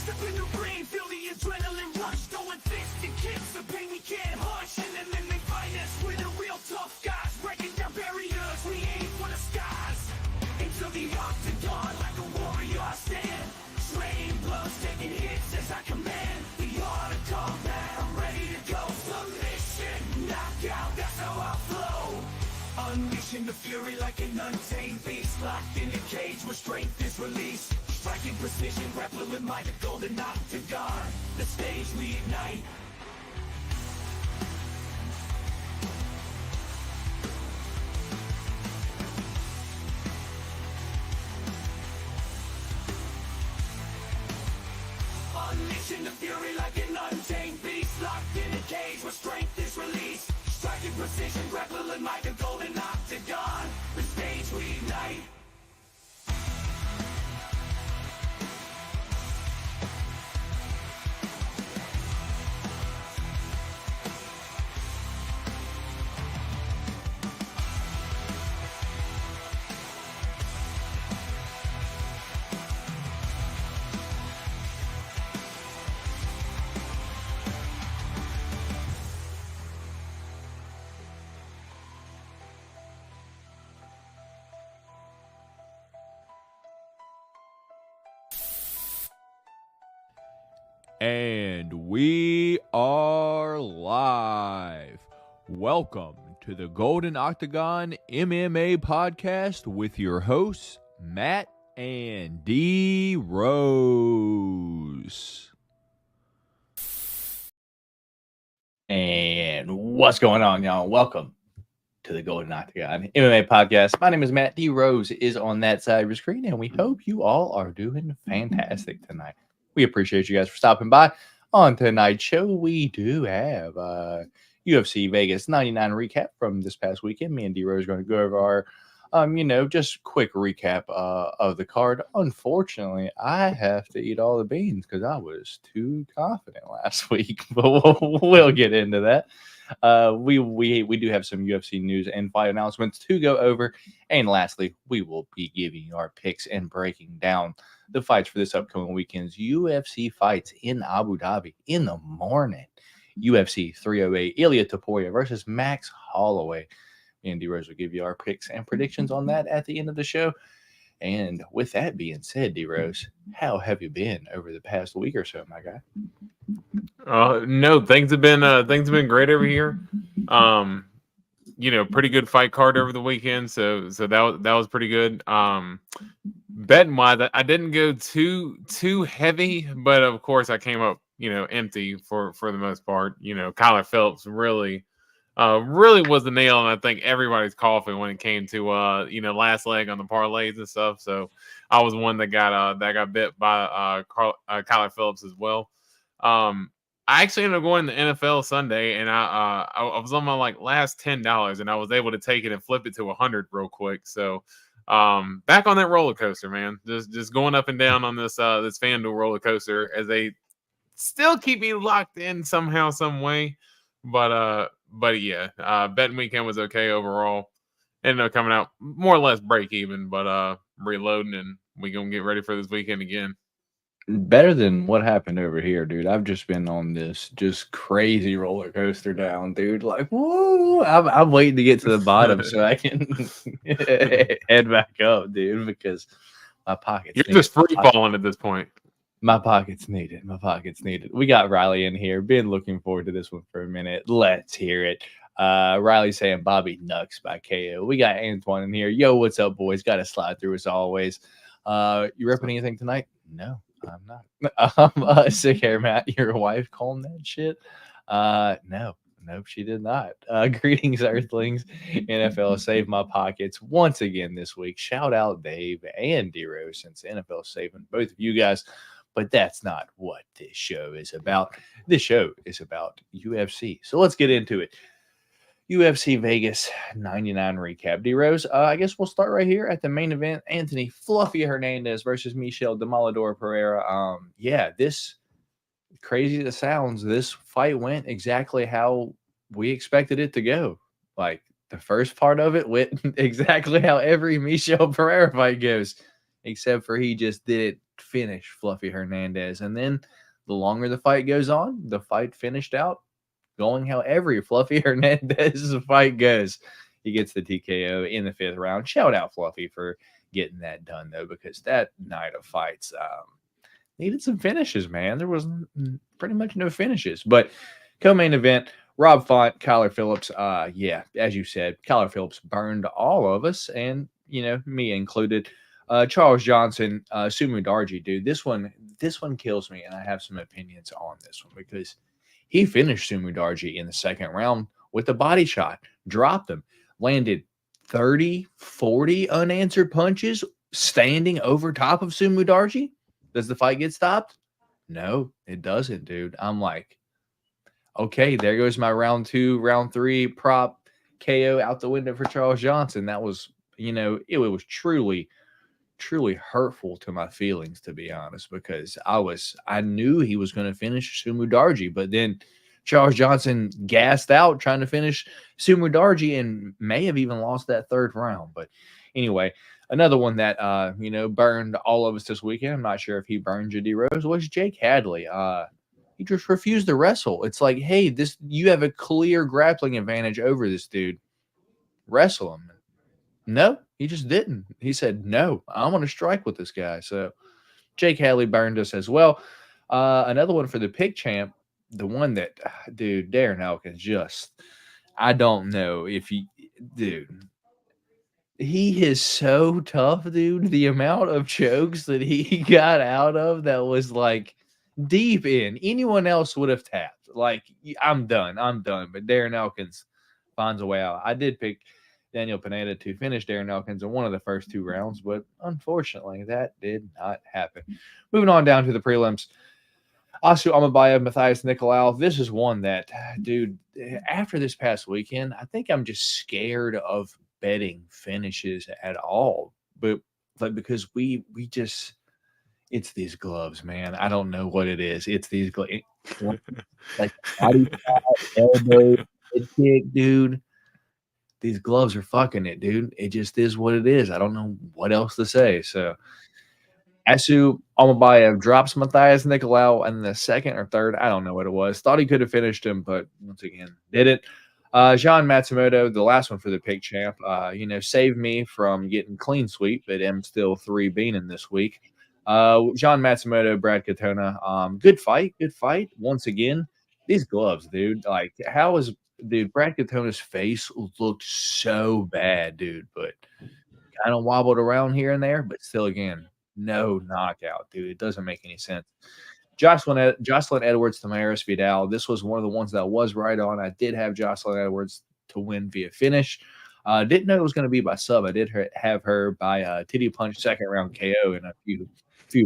Step in the ring, feel the adrenaline rush, throwing fists and kicks, the pain we can't hush. And then they find us, we're the real tough guys, breaking down barriers, we aim for the skies. Into the octagon, like a warrior I stand, trading blows, taking hits as I command. The art of combat, I'm ready to go. Submission, knockout, that's how I flow. Unleashing the fury like an untamed beast, locked in a cage where strength is released. Striking precision, grappling with my golden octagon. The stage we ignite. Unleashing the fury like an untamed beast, locked in a cage where strength is released. Striking precision, grappling with my golden octagon. The stage we ignite. And we are live. Welcome to the Golden Octagon MMA Podcast with your hosts, Matt and D Rose. And what's going on, y'all? Welcome to the Golden Octagon MMA Podcast. My name is Matt. D Rose is on that side of your screen, and we hope you all are doing fantastic tonight. We appreciate you guys for stopping by. On tonight's show, we do have UFC Vegas 99 recap from this past weekend. Me and D Rose are going to go over our, just quick recap of the card. Unfortunately, I have to eat all the beans because I was too confident last week, but we'll get into that. We do have some UFC news and fight announcements to go over. And lastly, we will be giving you our picks and breaking down the fights for this upcoming weekend's UFC Fights in Abu Dhabi in the morning. UFC 308, Ilya Topuria versus Max Holloway. Me and D Rose will give you our picks and predictions on that at the end of the show. And with that being said, D Rose, how have you been over the past week or so, my guy? No, things have been great over here. Pretty good fight card over the weekend, so that was pretty good. Betting wise, I didn't go too heavy, but of course I came up empty for the most part. Kyler Phillips really was the nail, and I think everybody's coughing when it came to last leg on the parlays and stuff. So I was one that got bit by Kyler Phillips as well. I actually ended up going to the NFL Sunday, and I was on my last $10, and I was able to take it and flip it to 100 real quick. So back on that roller coaster, man. Just going up and down on this FanDuel roller coaster as they still keep me locked in somehow, some way. But yeah, betting weekend was okay overall. Ended up coming out more or less break even, but reloading, and we gonna get ready for this weekend again. Better than what happened over here, dude. I've just been on this just crazy roller coaster down, dude. Like, whoa! I'm waiting to get to the bottom so I can head back up, dude, because my pockets. You're just free falling at this point. My pockets need it. My pockets need it. We got Riley in here. Been looking forward to this one for a minute. Let's hear it. Riley saying Bobby Nux by KO. We got Antoine in here. Yo, what's up, boys? Got to slide through as always. You repping anything tonight? No, I'm not. Sick hair, Matt. Your wife calling that shit? No, she did not. Greetings, Earthlings. NFL saved my pockets once again this week. Shout out Dave and D-Rose, since NFL saving both of you guys. But that's not what this show is about. This show is about UFC. So let's get into it. UFC Vegas 99 recap. D-Rose, I guess we'll start right here at the main event. Anthony Fluffy Hernandez versus Michel Demolador Pereira. This, crazy as it sounds, this fight went exactly how we expected it to go. Like, the first part of it went exactly how every Michel Pereira fight goes, except for he just didn't finish Fluffy Hernandez. And then the longer the fight goes on, the fight finished out going how every Fluffy Hernandez fight goes. He gets the TKO in the 5th round. Shout out Fluffy for getting that done, though, because that night of fights needed some finishes, man. There was pretty much no finishes. But co-main event, Rob Font, Kyler Phillips. Yeah, as you said, Kyler Phillips burned all of us, and, me included. Charles Johnson, Sumu Darji, dude. This one kills me, and I have some opinions on this one because he finished Sumu Darji in the 2nd round with a body shot, dropped him, landed 30, 40 unanswered punches, standing over top of Sumu Darji. Does the fight get stopped? No, it doesn't, dude. I'm like, okay, there goes my round 2, round 3 prop KO out the window for Charles Johnson. That was, it was truly hurtful to my feelings, to be honest, because I knew he was going to finish Sumu Darji, but then Charles Johnson gassed out trying to finish Sumu Darji and may have even lost that 3rd round. But anyway, another one that burned all of us this weekend. I'm not sure if he burned J.D. Rose, was Jake Hadley. He just refused to wrestle. It's like, hey, you have a clear grappling advantage over this dude. Wrestle him. No, he just didn't. He said, no, I want to strike with this guy. So Jake Hadley burned us as well. Another one for the pick champ, the one that, dude, Darren Elkins just, I don't know if he is so tough, dude. The amount of chokes that he got out of that was like deep in. Anyone else would have tapped. Like, I'm done. But Darren Elkins finds a way out. I did pick Daniel Pineda to finish Darren Elkins in one of the first 2 rounds, but unfortunately that did not happen. Moving on down to the prelims. Asu Amabayev, Matthias Nicolau. This is one that, dude, after this past weekend, I think I'm just scared of betting finishes at all. But because we just, it's these gloves, man. I don't know what it is. It's these gloves. Like body shot, elbow, head kick, dude. These gloves are fucking it, dude. It just is what it is. I don't know what else to say. So Asu Amabayev drops Matthias Nicolau in the 2nd or 3rd. I don't know what it was. Thought he could have finished him, but once again, didn't. Jean Matsumoto, the last one for the pick champ, saved me from getting clean sweep, but I'm still 3 beaning this week. Jean Matsumoto, Brad Katona. Good fight. Once again, these gloves, dude. Like, Brad Katona's face looked so bad, dude, but kind of wobbled around here and there, but still, again, no knockout, dude. It doesn't make any sense. Jocelyn Edwards, Tamaris Vidal. This was one of the ones that I was right on. I did have Jocelyn Edwards to win via finish. Didn't know it was going to be by sub. I did have her by titty punch 2nd round KO in a few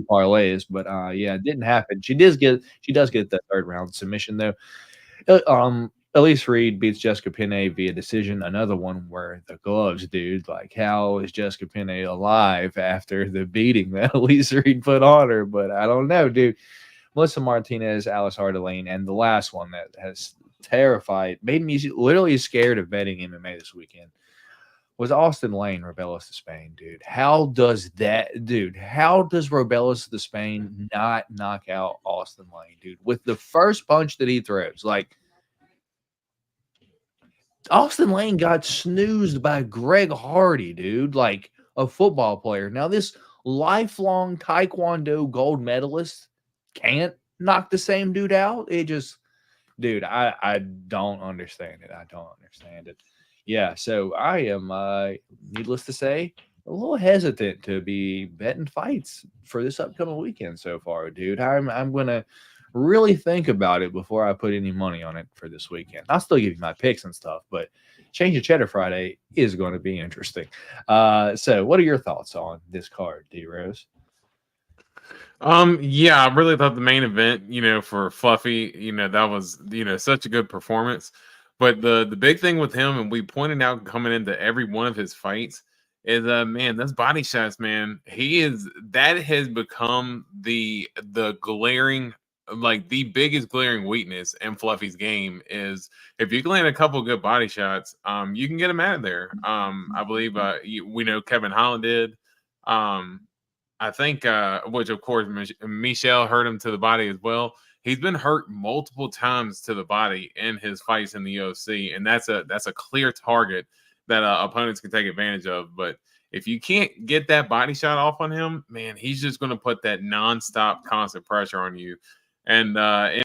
parlays, but yeah, it didn't happen. She does get the 3rd round submission though. Elise Reed beats Jessica Penne via decision. Another one where the gloves, dude. Like, how is Jessica Penne alive after the beating that Elise Reed put on her? But I don't know, dude. Melissa Martinez, Alice Hardelaine, and the last one that has made me literally scared of betting MMA this weekend was Austin Lane, Robelis de Spain, dude. How does Robelis de Spain not knock out Austin Lane, dude? With the first punch that he throws, like, Austin Lane got snoozed by Greg Hardy, dude, like a football player. Now, this lifelong Taekwondo gold medalist can't knock the same dude out. It just, dude, I don't understand it. Yeah, so I am, needless to say, a little hesitant to be betting fights for this upcoming weekend so far, dude. I'm going to really think about it before I put any money on it for this weekend. I'll still give you my picks and stuff, but Change of Cheddar Friday is going to be interesting. So what are your thoughts on this card, D-Rose? Yeah, I really thought the main event, for Fluffy, that was, such a good performance. But the big thing with him, and we pointed out coming into every one of his fights, is man, those body shots, man. That has become the glaring like the biggest glaring weakness in Fluffy's game is if you can land a couple good body shots, you can get him out of there. I believe we know Kevin Holland did. I think, which of course Michelle hurt him to the body as well. He's been hurt multiple times to the body in his fights in the UFC, and that's a clear target that opponents can take advantage of. But if you can't get that body shot off on him, man, he's just going to put that nonstop, constant pressure on you. And one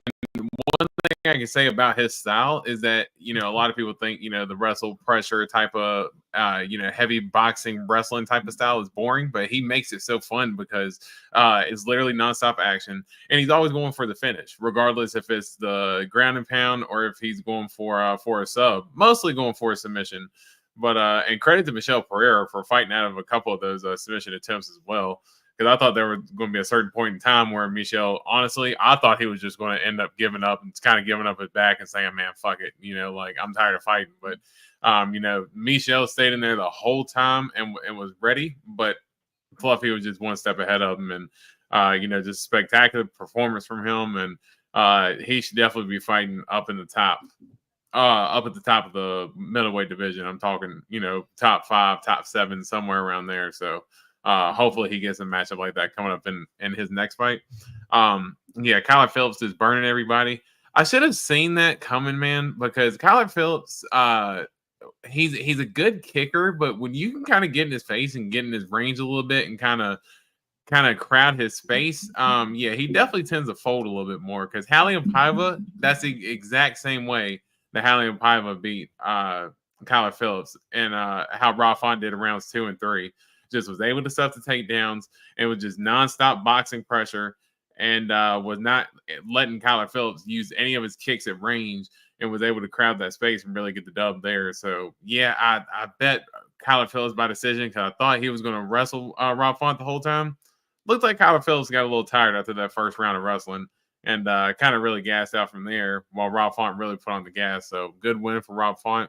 thing I can say about his style is that, you know, a lot of people think, you know, the wrestle pressure type of, you know, heavy boxing wrestling type of style is boring, but he makes it so fun because it's literally nonstop action. And he's always going for the finish, regardless if it's the ground and pound or if he's going for a sub, mostly going for a submission. But and credit to Michelle Pereira for fighting out of a couple of those submission attempts as well. Because I thought there was going to be a certain point in time where Michelle, honestly, I thought he was just going to end up giving up and kind of giving up his back and saying, man, fuck it. You know, like, I'm tired of fighting. But, you know, Michelle stayed in there the whole time and was ready. But Fluffy was just one step ahead of him. And, you know, just spectacular performance from him. And he should definitely be fighting up in the top. Up at the top of the middleweight division. I'm talking, you know, top 5, top 7, somewhere around there. So hopefully he gets a matchup like that coming up in his next fight. Yeah, Kyler Phillips is burning everybody. I should have seen that coming, man, because Kyler Phillips, he's a good kicker, but when you can kind of get in his face and get in his range a little bit and kind of crowd his space, yeah, he definitely tends to fold a little bit more because Halion Paiva, that's the exact same way that Halion Paiva beat Kyler Phillips and how Rob Font did in rounds 2 and 3. Just was able to stuff the takedowns and was just nonstop boxing pressure and was not letting Kyler Phillips use any of his kicks at range and was able to crowd that space and really get the dub there. So, yeah, I bet Kyler Phillips by decision because I thought he was going to wrestle Rob Font the whole time. Looked like Kyler Phillips got a little tired after that first round of wrestling and kind of really gassed out from there while Rob Font really put on the gas. So good win for Rob Font.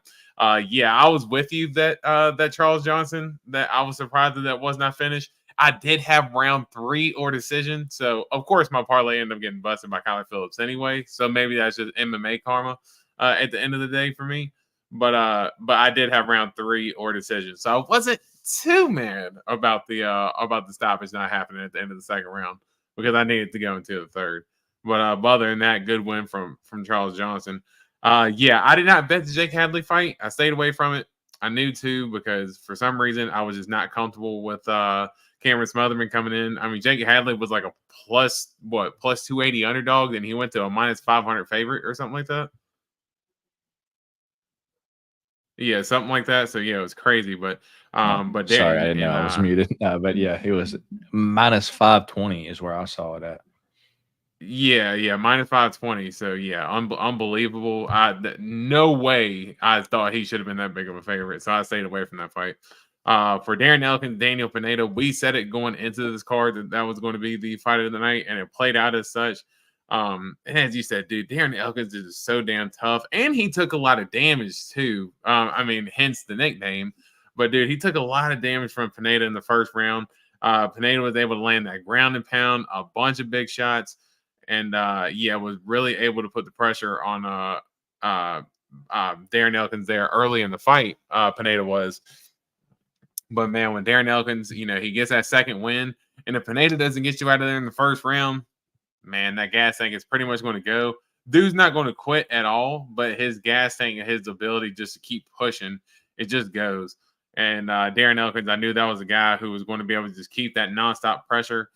Yeah, I was with you that Charles Johnson, that I was surprised that was not finished. I did have round 3 or decision. So, of course, my parlay ended up getting busted by Kyler Phillips anyway. So maybe that's just MMA karma at the end of the day for me. But I did have round 3 or decision. So I wasn't too mad about the stoppage not happening at the end of the second round because I needed to go into the third. But other than that, good win from Charles Johnson. Yeah, I did not bet the Jake Hadley fight. I stayed away from it. I knew to because for some reason I was just not comfortable with Cameron Smotherman coming in. I mean, Jake Hadley was like a plus 280 underdog, and he went to a minus 500 favorite or something like that. Yeah, something like that. So yeah, it was crazy. But sorry, I didn't know I was muted. But yeah, it was minus 520 is where I saw it at. Yeah, minus 520. So yeah, unbelievable. No way I thought he should have been that big of a favorite. So I stayed away from that fight. For Darren Elkins, Daniel Pineda, we said it going into this card that was going to be the fight of the night, and it played out as such. And as you said, dude, Darren Elkins is so damn tough, and he took a lot of damage too. I mean, hence the nickname. But dude, he took a lot of damage from Pineda in the first round. Pineda was able to land that ground and pound, a bunch of big shots. And yeah, was really able to put the pressure on Darren Elkins there early in the fight. Pineda was, but man, when Darren Elkins, you know, he gets that second win, and if Pineda doesn't get you out of there in the first round, man, that gas tank is pretty much going to go. Dude's not going to quit at all, but his gas tank and his ability just to keep pushing, it just goes. And Darren Elkins, I knew that was a guy who was going to be able to just keep that nonstop pressure.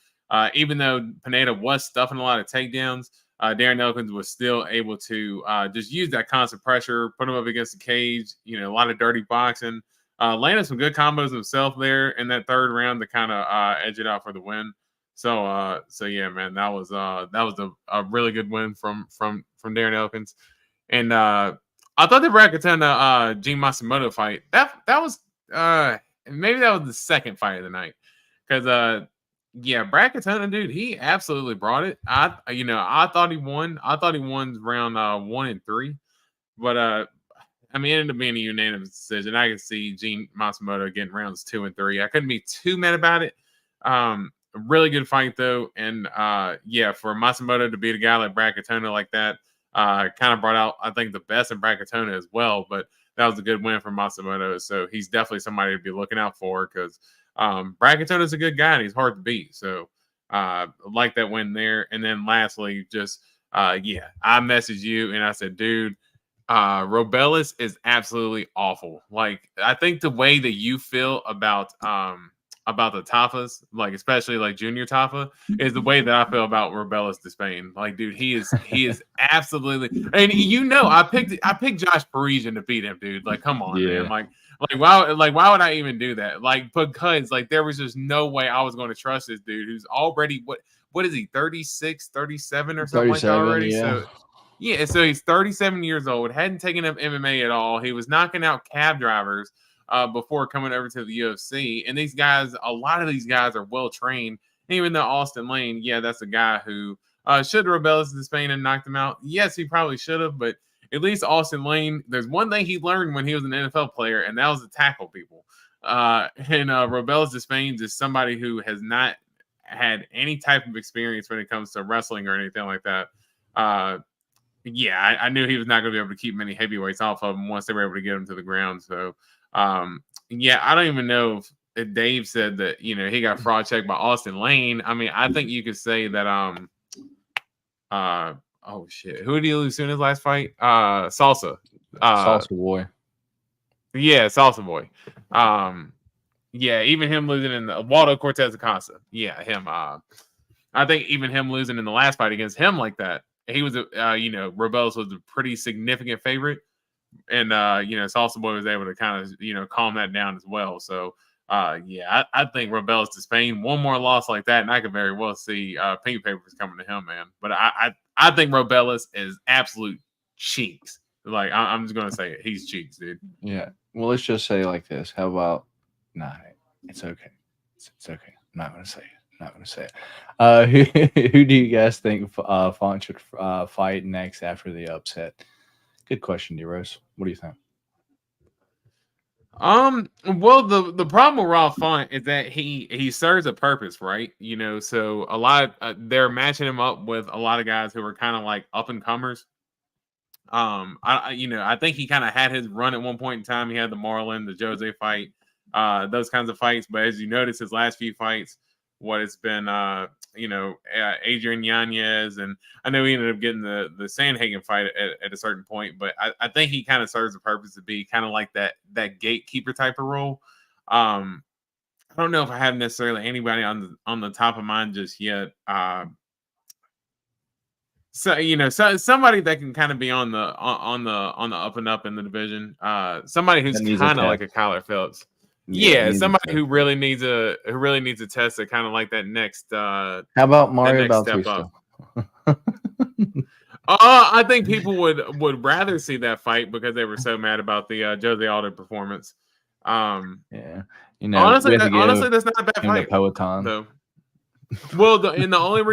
Even though Pineda was stuffing a lot of takedowns, Darren Elkins was still able to just use that constant pressure, put him up against the cage, you know, a lot of dirty boxing, landed some good combos himself there in that third round to kind of edge it out for the win. So yeah, man, that was a really good win from Darren Elkins. And I thought the Brad Katana Gene Matsumoto fight, that was maybe that was the second fight of the night. Because yeah, Brad Katana, dude, he absolutely brought it. I thought he won. I thought he won round 1 and 3. But I mean, it ended up being a unanimous decision. I could see Gene Matsumoto getting rounds 2 and 3. I couldn't be too mad about it. really good fight though. And yeah, for Matsumoto to beat a guy like Brad Katona like that, kind of brought out, I think, the best in Brad Katona as well. But that was a good win for Matsumoto. So he's definitely somebody to be looking out for because Brad Katona is a good guy and he's hard to beat. So like that win there. And then lastly, just yeah, I messaged you and I said, dude, Robelis is absolutely awful. Like, I think the way that you feel about the Tafas, like especially like Junior Tafa, is the way that I feel about Robelis Despain. Like, dude, he is absolutely, and I picked Josh Parisian to beat him, dude. Like, come on, man. Like why would I even do that? Like, because like there was just no way I was going to trust this dude who's already what is he, 36, 37 or something like that already? Yeah. So yeah, so he's 37 years old, hadn't taken up MMA at all. He was knocking out cab drivers before coming over to the UFC. And these guys, a lot of these guys are well trained. Even though Austin Lane, yeah, that's a guy who should have rebelled to Spain and knocked him out. Yes, he probably should have, but at least Austin Lane, there's one thing he learned when he was an NFL player, and that was to tackle people. And Rebels de Spain is somebody who has not had any type of experience when it comes to wrestling or anything like that. Yeah, I knew he was not going to be able to keep many heavyweights off of him once they were able to get him to the ground. So, yeah, I don't even know if Dave said that, he got fraud checked by Austin Lane. I mean, I think you could say that, oh shit, who did he lose in his last fight? Salsa. Salsa Boy. Yeah, Salsa Boy. Yeah, even him losing in the Waldo Cortez Acosta. Yeah, him. I think even him losing in the last fight against him like that, he was Rebels was a pretty significant favorite, and Salsa Boy was able to kind of calm that down as well. So yeah, I think Rebels to Spain, one more loss like that, and I could very well see pink papers coming to him, man. But I think Robelis is absolute cheeks. Like, I'm just gonna say it. He's cheeks, dude. Yeah. Well, let's just say like this. How about? Nah, it's okay. It's okay. I'm not gonna say it. Who do you guys think Font should fight next after the upset? Good question, D-Rose. What do you think? Well, the problem with Raw Font is that he serves a purpose, right? So a lot they're matching him up with a lot of guys who are kind of like up and comers. I think he kind of had his run at one point in time. He had the Marlon, the Jose fight, those kinds of fights. But as you notice, his last few fights, it's been, Adrian Yanez, and I know he ended up getting the Sandhagen fight at a certain point. But I think he kind of serves the purpose to be kind of like that gatekeeper type of role. I don't know if I have necessarily anybody on the top of mind just yet. So somebody that can kind of be on the up and up in the division. Somebody who's kind of like a Kyler Phillips. Yeah, somebody who really needs a test to kind of like that next. How about Mario Bautista? I think people would rather see that fight because they were so mad about the Jose Aldo performance. Yeah, honestly, that's not a bad fight. Peloton. So. Well, the only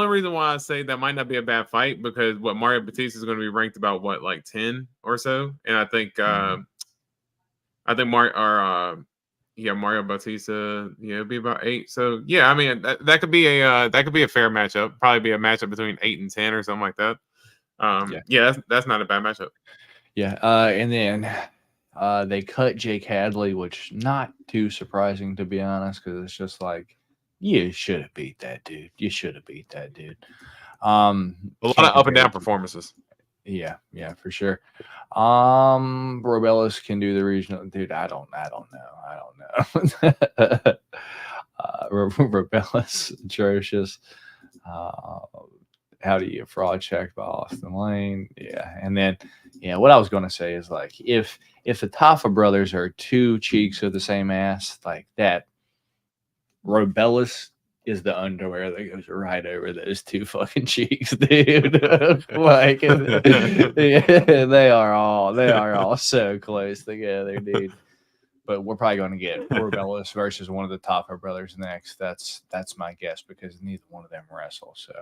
reason why I say that might not be a bad fight because Mario Batista is going to be ranked about 10 or so, and I think Mario Batista it'd be about 8. So yeah, I mean that could be a fair matchup. Probably be a matchup between 8 and 10 or something like that. Yeah, that's not a bad matchup. Yeah, and then they cut Jake Hadley, which not too surprising to be honest, because it's just like. You should have beat that dude. A lot of up and down performances. Yeah, for sure. Robelis can do the regional. Dude, I don't know. Robelis, atrocious. How do you fraud check by Austin Lane? Yeah, and then what I was going to say is like if the Tafa brothers are two cheeks of the same ass, like that. Robelis is the underwear that goes right over those two fucking cheeks, dude. Like, yeah, they are all so close together, dude. But we're probably going to get Robelis versus one of the Tafa brothers next. That's my guess because neither one of them wrestle. So,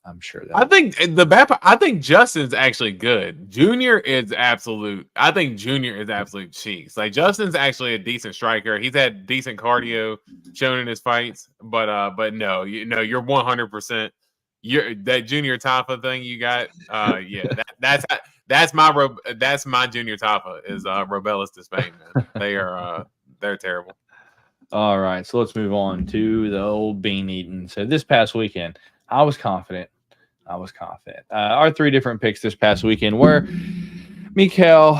I'm sure I that. I think Justin's actually good. Junior is absolute. I think Junior is absolute cheese. Like Justin's actually a decent striker. He's had decent cardio shown in his fights, but no, you're 100%. You're that Junior Tafa thing you got. Yeah, that's my Junior Tafa is Robelis to Spain, man. They're terrible. All right, so let's move on to the old bean eating. So this past weekend, I was confident. Our three different picks this past weekend were Michel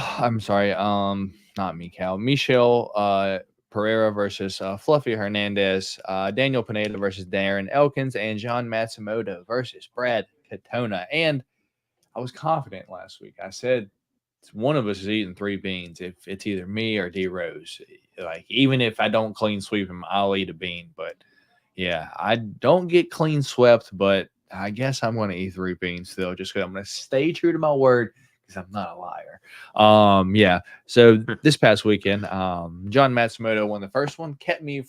Pereira versus Fluffy Hernandez, Daniel Pineda versus Darren Elkins, and John Matsumoto versus Brad Katona. And I was confident last week. I said one of us is eating three beans. If it's either me or D Rose, like even if I don't clean sweep him, I'll eat a bean. But yeah, I don't get clean swept, but I guess I'm going to eat three beans still, just because I'm going to stay true to my word because I'm not a liar. Yeah. So this past weekend, John Matsumoto won the first one, kept me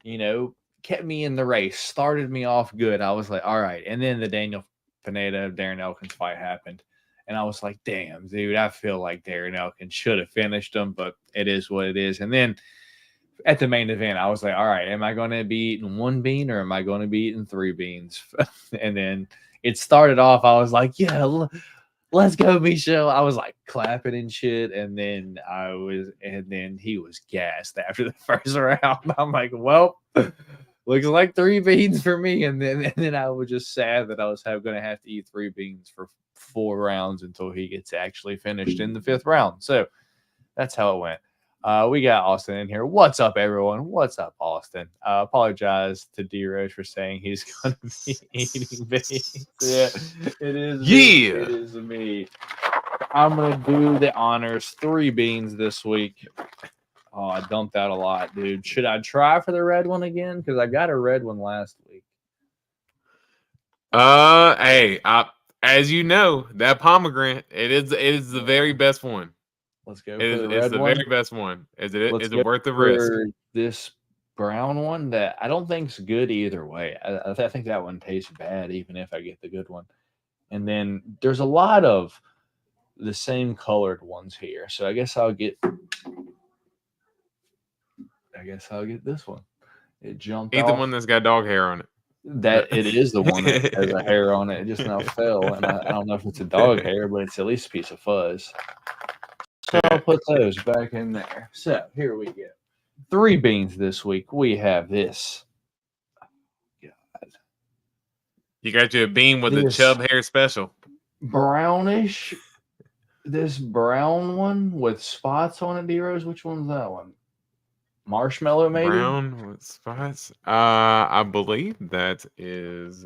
in the race, started me off good. I was like, all right. And then the Daniel Pineda, Darren Elkins fight happened. And I was like, damn, dude, I feel like Darren Elkins should have finished him, but it is what it is. And then at the main event, I was like, all right, am I going to be eating one bean or am I going to be eating three beans? And then it started off, I was like, yeah, let's go, Michelle. I was like clapping and shit. And then he was gassed after the first round. I'm like, well, looks like three beans for me. And then I was just sad that I was going to have to eat three beans for 4 rounds until he gets actually finished in the 5th round. So that's how it went. We got Austin in here. What's up, everyone? What's up, Austin? Apologize to D Rose for saying he's going to be eating beans. Yeah, it is. Yeah, it is me. I'm going to do the honors. 3 beans this week. Oh, I dumped out a lot, dude. Should I try for the red one again? Because I got a red one last week. Hey, as you know, that pomegranate, it is the very best one. Let's go. It's the very best one. Is it worth the risk? This brown one that I don't think is good either way. I think that one tastes bad, even if I get the good one. And then there's a lot of the same colored ones here, so I guess I'll get this one. It jumped. Eat the one that's got dog hair on it. That it is the one that has a hair on it. It just now fell, and I don't know if it's a dog hair, but it's at least a piece of fuzz. So I'll put those back in there. So here we go. 3 beans this week. We have this. Oh, God. You got your bean with the chub hair special. Brownish. This brown one with spots on it, D-Rose. Which one's that one? Marshmallow, maybe? Brown with spots. I believe that is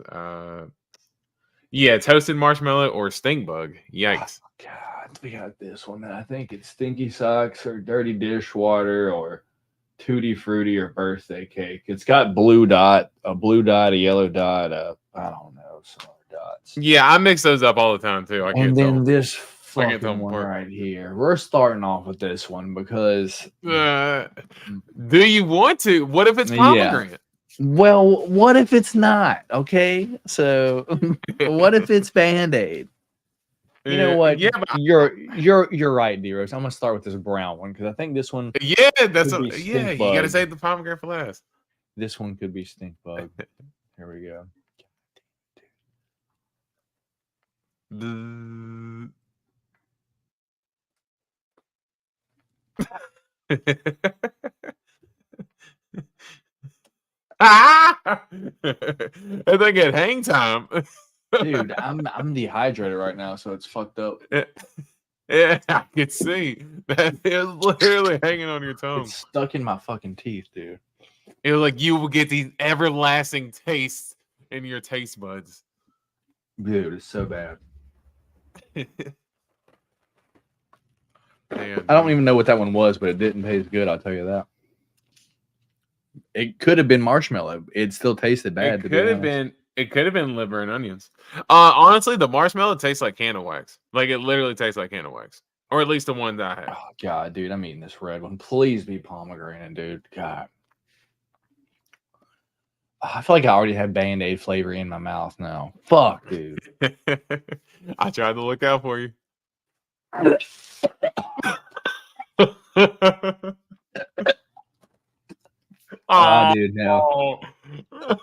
toasted marshmallow or stink bug. Yikes. Oh, God, we got this one. I think it's Stinky Socks or Dirty Dishwater or Tutti Frutti or Birthday Cake. It's got a blue dot, a yellow dot, I don't know, some other dots. Yeah, I mix those up all the time too. And then this fucking one right here. We're starting off with this one because do you want to? What if it's pomegranate? Yeah. Well, what if it's not? Okay, so what if it's Band-Aid? You know what? Yeah, but you're right, D-Rose. I'm gonna start with this brown one because I think this one. Yeah, you gotta save the pomegranate for last. This one could be stink bug. Here we go. I think at hang time. Dude, I'm dehydrated right now, so it's fucked up. Yeah, I can see that is literally hanging on your tongue. It's stuck in my fucking teeth, dude. It was like you will get these everlasting tastes in your taste buds. Dude, it's so bad. Damn, I don't even know what that one was, but it didn't taste good. I'll tell you that. It could have been marshmallow. It still tasted bad. It could have been liver and onions. Honestly, the marshmallow tastes like candle wax. Like it literally tastes like candle wax, or at least the one that I had. Oh God, dude, I'm eating this red one. Please be pomegranate, dude. God. I feel like I already have Band-Aid flavor in my mouth now. Fuck, dude. I tried to look out for you. Oh, dude, no. Oh.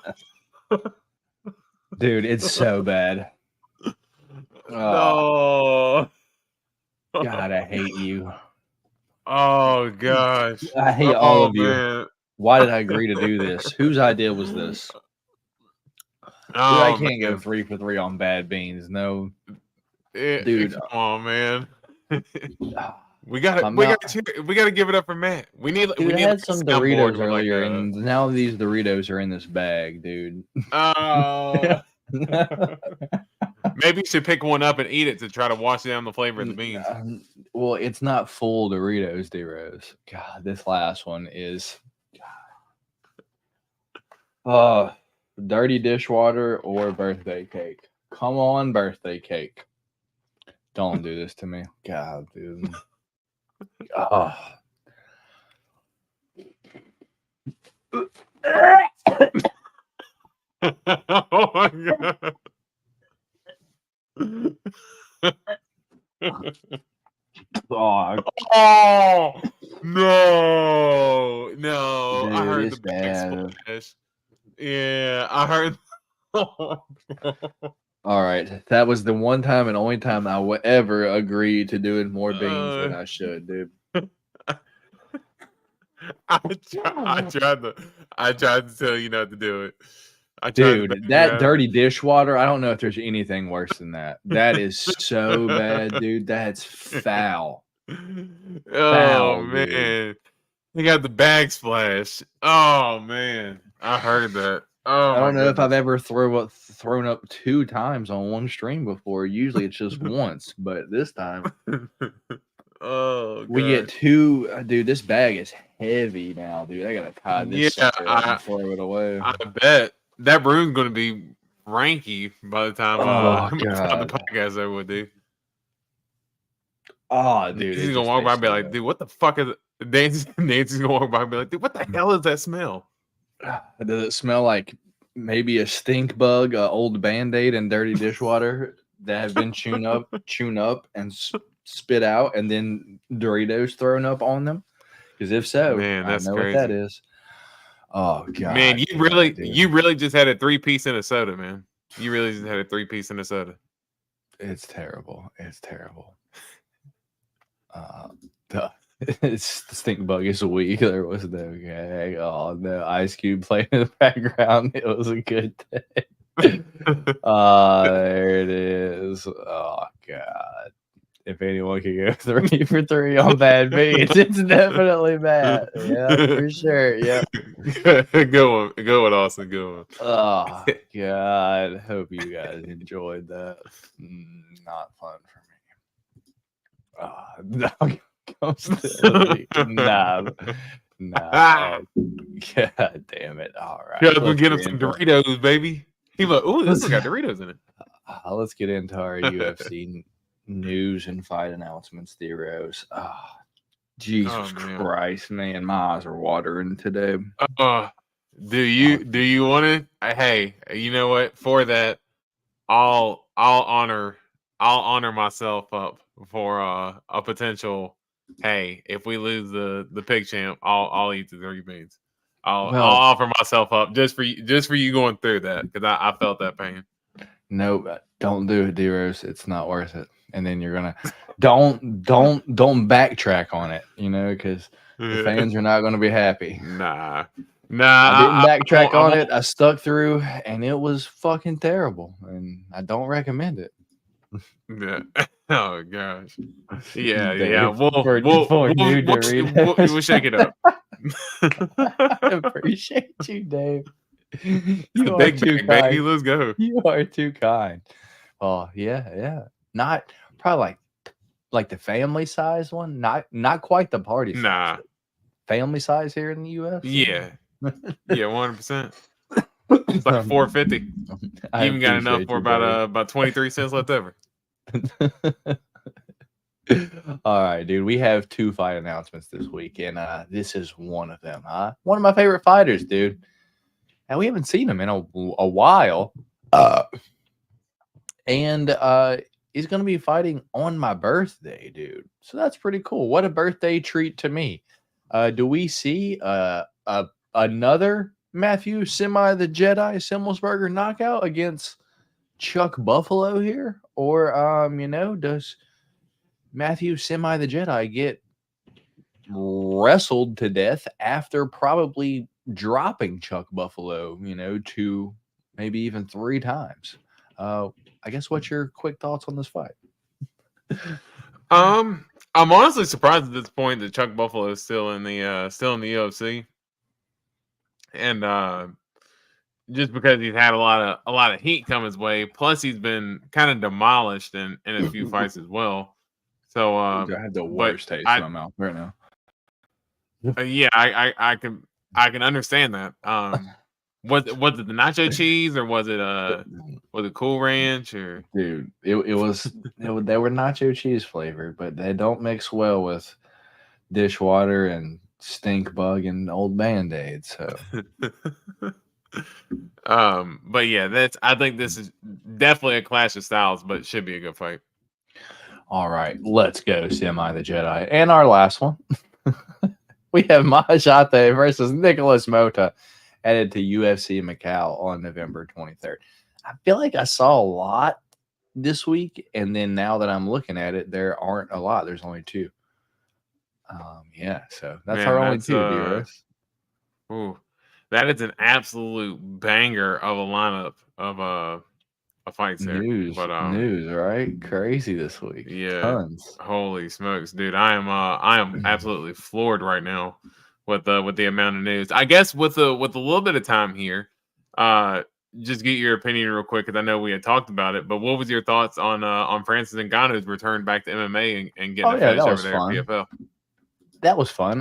Dude, it's so bad. No. God, I hate you. Oh gosh. I hate all of you. Man. Why did I agree to do this? Whose idea was this? Dude, I can't go 3 for 3 on bad beans. No, dude. Come on, man. we gotta give it up for Matt. We need. Dude, we need I had like, some a soundboard Doritos with, earlier, like, and now these Doritos are in this bag, dude. Oh. Maybe you should pick one up and eat it to try to wash down the flavor of the beans. Well, it's not full Doritos, D-Rose. God, this last one is. Dirty dishwater or birthday cake. Come on, birthday cake. Don't do this to me. God, dude. Oh. Oh my god. Oh, Oh no. dude, I heard it's the big bad. splash. Yeah, I heard. All right. That was the one time and only time I would ever agree to doing more beans than I should, dude. I tried to tell you not to do it. Dude, that dirty dishwater, I don't know if there's anything worse than that. That is so bad, dude. That's foul. Oh Foul, man. dude. He got the bag splash. Oh man. I heard that. Oh, I don't know if I've goodness. ever thrown up 2 times on one stream before. Usually it's just once, but this time Oh, we get gosh. 2. Dude, this bag is heavy now, dude. I gotta tie this sucker up and throw it away. I bet that room's gonna be ranky by the time Oh, the God. podcast over with, dude. Oh, dude. He's gonna walk by and be like, dude, what the fuck is it? Nancy's gonna walk by and be like, dude, what the hell is that smell? Does it smell like maybe a stink bug, old Band-Aid, and dirty dishwater that have been chewn up and spit out, and then Doritos thrown up on them? Because if so, Man, that's I know crazy. what that is. Oh god, Man, you dude. really just had a 3-piece in a soda, man. You really just had a 3-piece in a soda. It's terrible. It's terrible. The stink bug is weak. There was no gag. Oh no, Ice Cube playing in the background. It was a good day. There it is. Oh god. If anyone could go 3 for 3 on bad beats, it's definitely bad. Yeah, for sure. Yeah. Go on, Austin. Go on. Oh god. Hope you guys enjoyed that. Not fun for me. Dog comes to nah. God damn it. All right. Gotta go get him some Doritos, baby. He like, ooh, this has got Doritos in it. Let's get into our UFC news and fight announcements, Theros. Jesus Christ, man, my eyes are watering today. Do you want to? Hey, you know what? For that, I'll honor myself up for a potential. Hey, if we lose the pig champ, I'll eat the 3 beans. I'll offer myself up just for you going through that, because I felt that pain. No, don't do it, D-Rose. It's not worth it. And then you're gonna don't backtrack on it, because the fans are not gonna be happy. Nah. I didn't backtrack on it. I stuck through, and it was fucking terrible. And I don't recommend it. Yeah. Oh gosh. Yeah. We'll shake it up. I appreciate you, Dave. You are big too bag, kind. baby. Let's go. You are too kind. Oh yeah. Not probably like the family size one. Not quite the party size. Nah. Family size here in the UFC. Yeah. Yeah, 100%. It's like $4.50. You even got enough for about 23 cents left over. All right, dude. We have 2 fight announcements this week, and this is one of them. One of my favorite fighters, dude. and we haven't seen him in a while. And he's going to be fighting on my birthday, dude. So that's pretty cool. What a birthday treat to me. Do we see another Matthew Semi the Jedi Simmelsberger knockout against Chuck Buffalo here? Or, does Matthew Semi the Jedi get wrestled to death after probably dropping Chuck Buffalo, to maybe even 3 times? I guess what's your quick thoughts on this fight? I'm honestly surprised at this point that Chuck Buffalo is still in the UFC, and just because he's had a lot of heat come his way. Plus, he's been kind of demolished in a few fights as well. So I have the worst taste in my mouth right now. Yeah, I can understand that. Was it the nacho cheese, or was it Cool Ranch, or dude? They were nacho cheese flavored, but they don't mix well with dishwater and stink bug and old Band-Aid. So, but yeah, I think this is definitely a clash of styles, but it should be a good fight. All right, let's go, Semi the Jedi, and our last one. We have Mahashate versus Nicholas Mota, headed to UFC Macau on November 23rd. I feel like I saw a lot this week, and then now that I'm looking at it, there aren't a lot. There's only 2. Yeah, so that's our only 2, D-Rose. Ooh, that is an absolute banger of a lineup of fights there. News, right? Crazy this week. Yeah, tons. Holy smokes, dude! I am absolutely floored right now with the amount of news. I guess with a little bit of time here, just get your opinion real quick, because I know we had talked about it. But what was your thoughts on Francis Ngannou's return back to MMA and getting a finish over there at PFL? That was fun.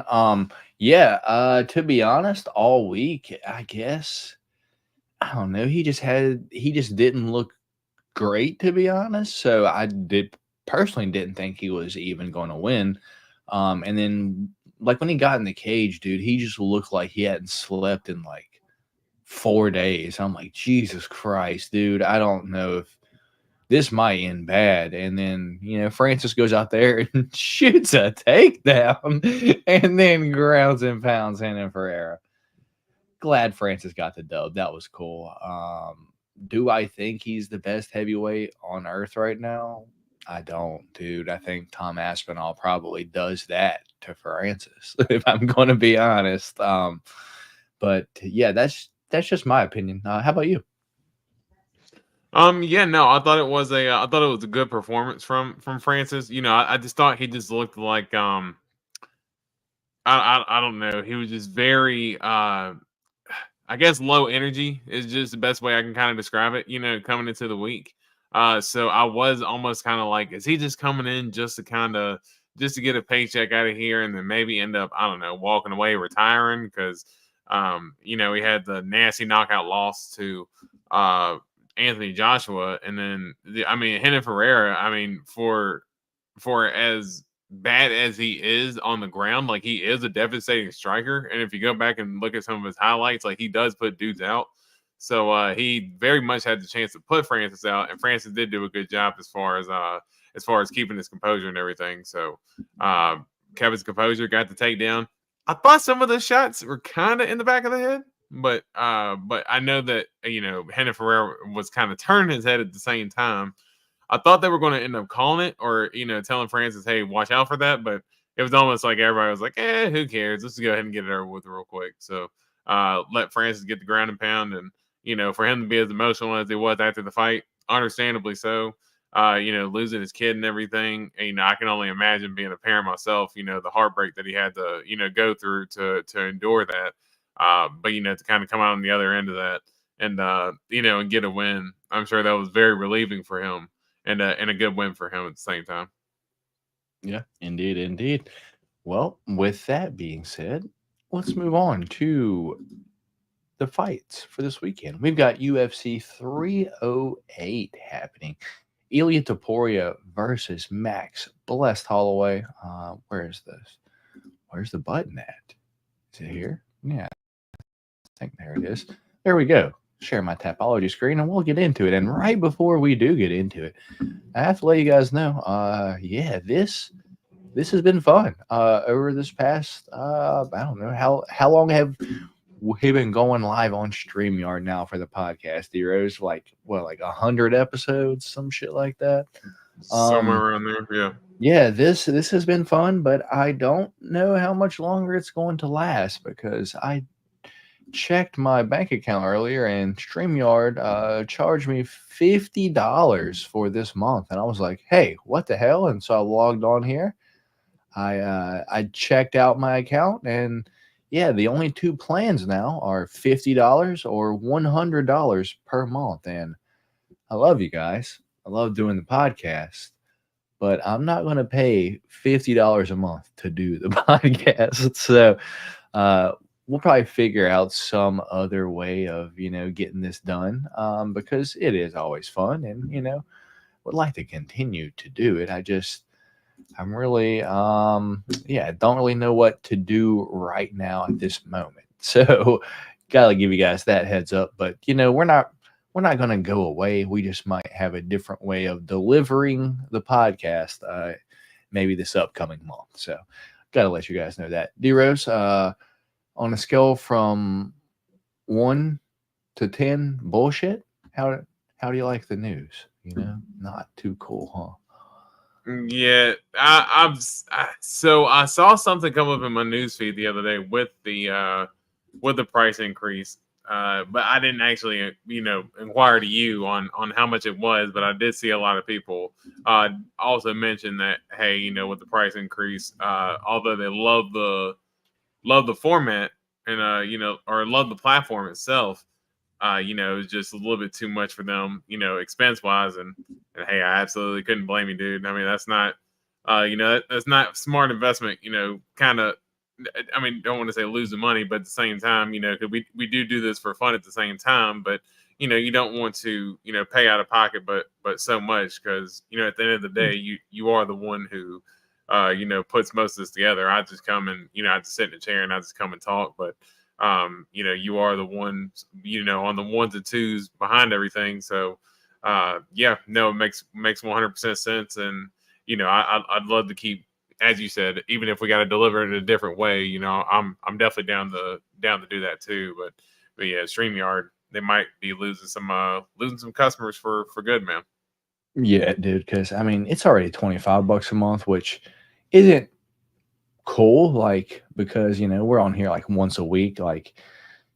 To be honest, all week, I guess, I don't know. He just didn't look great, to be honest. So I personally didn't think he was even going to win. And then, like, when he got in the cage, dude, he just looked like he hadn't slept in like 4 days. I'm like, Jesus Christ, dude. I don't know if this might end bad. And then, Francis goes out there and shoots a takedown and then grounds and pounds Renan Ferreira. Glad Francis got the dub. That was cool. Do I think he's the best heavyweight on earth right now? I don't, dude. I think Tom Aspinall probably does that to Francis, if I'm going to be honest. But yeah, that's just my opinion. How about you? Yeah, no, I thought it was a good performance from Francis. I just thought he just looked like I don't know. He was just very I guess low energy is just the best way I can kind of describe it, coming into the week. So I was almost kind of like, is he just coming in just to get a paycheck out of here and then maybe end up, I don't know, walking away, retiring? Because, he had the nasty knockout loss to Anthony Joshua. And then, Renan Ferreira, for as bad as he is on the ground, like, he is a devastating striker, and if you go back and look at some of his highlights, like, he does put dudes out. So he very much had the chance to put Francis out, and Francis did do a good job as far as keeping his composure and everything. So kept his composure, got the takedown. I thought some of the shots were kind of in the back of the head, but I know that Renan Ferreira was kind of turning his head at the same time. I thought they were going to end up calling it, or telling Francis, "Hey, watch out for that." But it was almost like everybody was like, "Who cares? Let's go ahead and get it over with real quick." So let Francis get the ground and pound, and for him to be as emotional as he was after the fight, understandably so. Losing his kid and everything. And, I can only imagine, being a parent myself, the heartbreak that he had to go through to endure that. But to kind of come out on the other end of that and and get a win, I'm sure that was very relieving for him. And a good win for him at the same time. Yeah, indeed. Well, with that being said, let's move on to the fights for this weekend. We've got UFC 308 happening. Ilia Topuria versus Max Blessed Holloway. Where is this? Where's the button at? Is it here? Yeah, I think there it is. There we go. Share my Tapology screen and we'll get into it. And right before we do get into it, I have to let you guys know, this has been fun. Over this past, I don't know, how long have we been going live on StreamYard now for the podcast, Heroes? Like 100 episodes, some shit like that. Somewhere around there, yeah. Yeah, this has been fun, but I don't know how much longer it's going to last because I checked my bank account earlier and StreamYard charged me $50 for this month. And I was like, hey, what the hell? And so I logged on here. I checked out my account and yeah, the only two plans now are $50 or $100 per month. And I love you guys. I love doing the podcast, but I'm not going to pay $50 a month to do the podcast. So, we'll probably figure out some other way of, getting this done because it is always fun and, would like to continue to do it. I'm really, don't really know what to do right now at this moment. So gotta give you guys that heads up, but we're not going to go away. We just might have a different way of delivering the podcast, maybe this upcoming month. So gotta let you guys know that. D-Rose, on a scale from 1 to 10 bullshit, how do you like the news? Not too cool, huh? Yeah, I saw something come up in my newsfeed the other day with the price increase, but I didn't actually inquire to you on how much it was. But I did see a lot of people also mention that, hey, with the price increase, although they love the format and or love the platform itself, it's just a little bit too much for them, expense wise. And hey, I absolutely couldn't blame you, dude. I mean, that's not that's not smart investment, kind of. I mean, don't want to say losing money, but at the same time, because we do this for fun at the same time, but you don't want to pay out of pocket but so much, because at the end of the day, you are the one who puts most of this together. I just come and, I just sit in a chair and I just come and talk. But, you are the one, on the ones and twos behind everything. So, it makes 100% sense. And, I'd love to keep, as you said, even if we got to deliver it in a different way, I'm definitely down to do that too. But yeah, StreamYard, they might be losing some customers for good, man. Yeah, dude, because I mean, it's already $25 a month, which isn't cool, because we're on here once a week.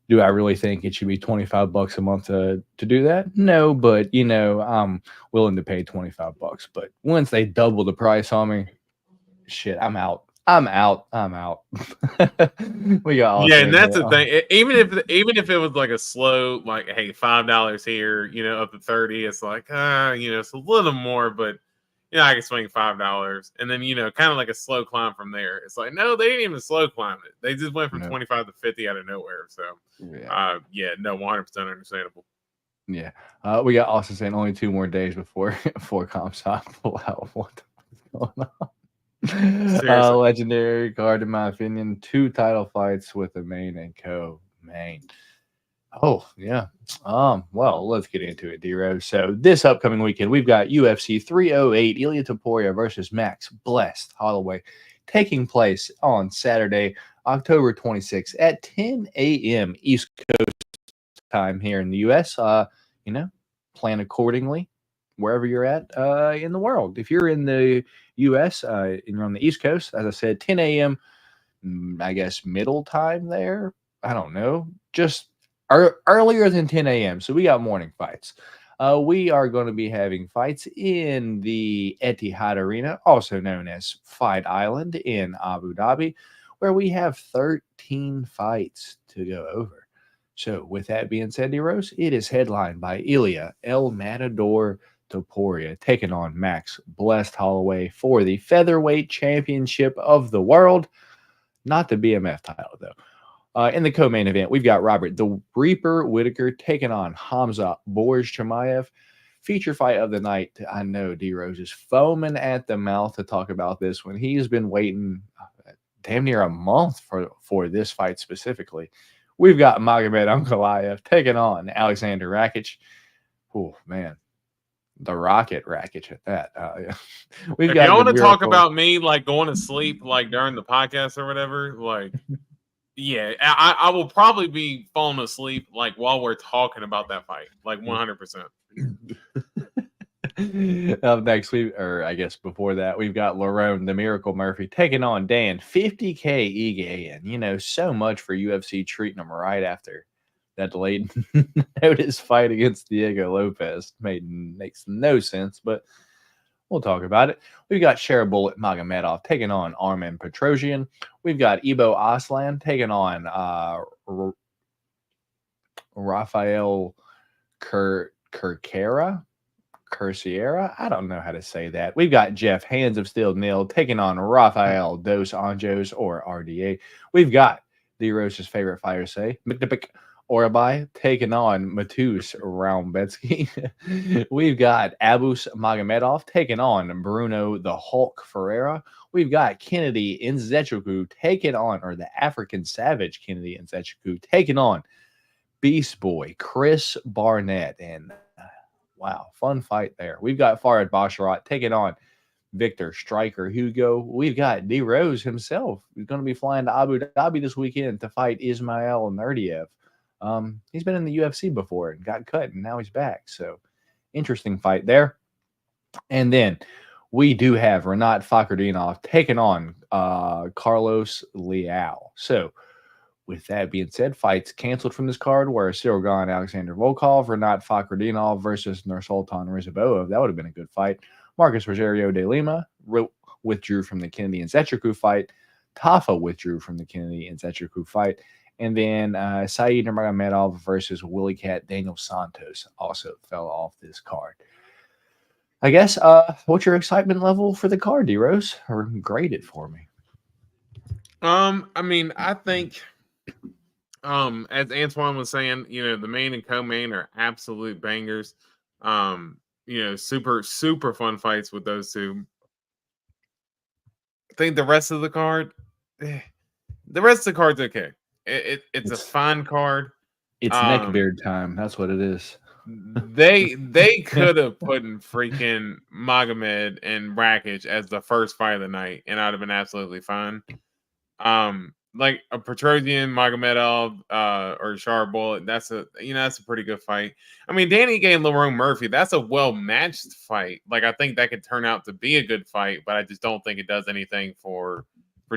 Do I really think it should be $25 a month to do that? No, but I'm willing to pay $25. But once they double the price on me, shit, I'm out. We got and that's the thing. Even if it was like a slow, hey, $5 here, up to 30, it's it's a little more, but I can swing $5, and then kind of like a slow climb from there. It's no, they didn't even slow climb it. They just went from 25 to 50 out of nowhere. So 100% understandable. Yeah, we got Austin saying only 2 more days before comps pull out. What's going on? Legendary card, in my opinion. 2 title fights with the main and co-main. Oh, yeah. Well, let's get into it, D-Rose. So this upcoming weekend, we've got UFC 308, Ilia Topuria versus Max Blessed Holloway, taking place on Saturday, October 26th at 10 a.m. East Coast time here in the U.S. Plan accordingly wherever you're at in the world. If you're in the U.S. And you're on the East Coast, as I said, 10 a.m., I guess middle time there. I don't know. Just earlier than 10 a.m. So we got morning fights. We are going to be having fights in the Etihad Arena, also known as Fight Island in Abu Dhabi, where we have 13 fights to go over. So with that being said, D-Rose, it is headlined by Ilia El Matador Topuria taking on Max Blessed Holloway for the featherweight championship of the world. Not the BMF title, though. In the co-main event, we've got Robert the Reaper Whitaker taking on Hamza Borj Chimaev. Feature fight of the night. I know D-Rose is foaming at the mouth to talk about this one. He's been waiting damn near a month for this fight specifically. We've got Magomed Ankalaev taking on Alexander Rakic. Oh, man. The Rocket Rakic at that. We've If got y'all want the to talk Miracle- about me like going to sleep like during the podcast or whatever, like yeah, I will probably be falling asleep like while we're talking about that fight, like 100%. Up next week, or I guess before that, we've got Lerone the Miracle Murphy taking on Dan 50K Ige, and you know, so much for UFC treating him right after that late notice fight against Diego Lopez. Makes no sense, but we'll talk about it. We've got Sharabullet Magomedov taking on Armen Petrosian. We've got Ibo Aslan taking on Rafael Curciera. I don't know how to say that. We've got Jeff Hands of Steel Nil taking on Rafael Dos Anjos or RDA. We've got the Rose's favorite fighter say, Miknapik Orabai taking on Matus Raumbetsky. We've got Abus Magomedov taking on Bruno the Hulk Ferreira. We've got Kennedy Nzechukwu taking on, or the African Savage Kennedy Nzechukwu taking on Beast Boy Chris Barnett. And wow, fun fight there. We've got Farid Basharat taking on Victor Striker Hugo. We've got D Rose himself, who's going to be flying to Abu Dhabi this weekend to fight Ismail Nurdiev. He's been in the UFC before and got cut, and now he's back. So interesting fight there. And then we do have Renat Fakhretdinov taking on Carlos Leal. So with that being said, fights canceled from this card were Cyril Gahn, Alexander Volkov, Renat Fakhretdinov versus Nursultan Rizabova. That would have been a good fight. Marcus Rogerio de Lima withdrew from the Kennedy and Nzechukwu fight. Tafa withdrew from the Kennedy and Nzechukwu fight. And then Saeed Nurmagomedov versus Willie Cat Daniel Santos also fell off this card. I guess, what's your excitement level for the card, D-Rose? Or grade it for me. I mean, I think, as Antoine was saying, you know, the main and co-main are absolute bangers. You know, super, super fun fights with those two. I think the rest of the card's okay. It's a fine card. It's neckbeard time. That's what it is. They could have put in freaking Magomed and Rakic as the first fight of the night, and I'd have been absolutely fine. Like a Petrosian, Magomedov, or Sharabullet, that's a pretty good fight. I mean, Danny Gay and Lerone Murphy, that's a well-matched fight. Like, I think that could turn out to be a good fight, but I just don't think it does anything for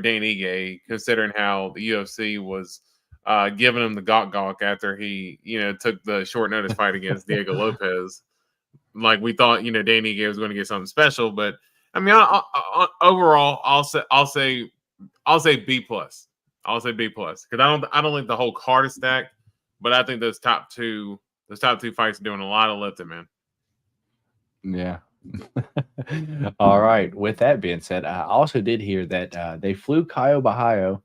Danny Gay, considering how the UFC was giving him the gawk after he, you know, took the short notice fight against Diego Lopez. Like, we thought, you know, Danny Gay was going to get something special, but I mean, overall, I'll say B plus. I'll say B plus because I don't think the whole card is stacked, but I think those top two fights are doing a lot of lifting, man. Yeah. All right. With that being said, I also did hear that they flew Caio Bahaio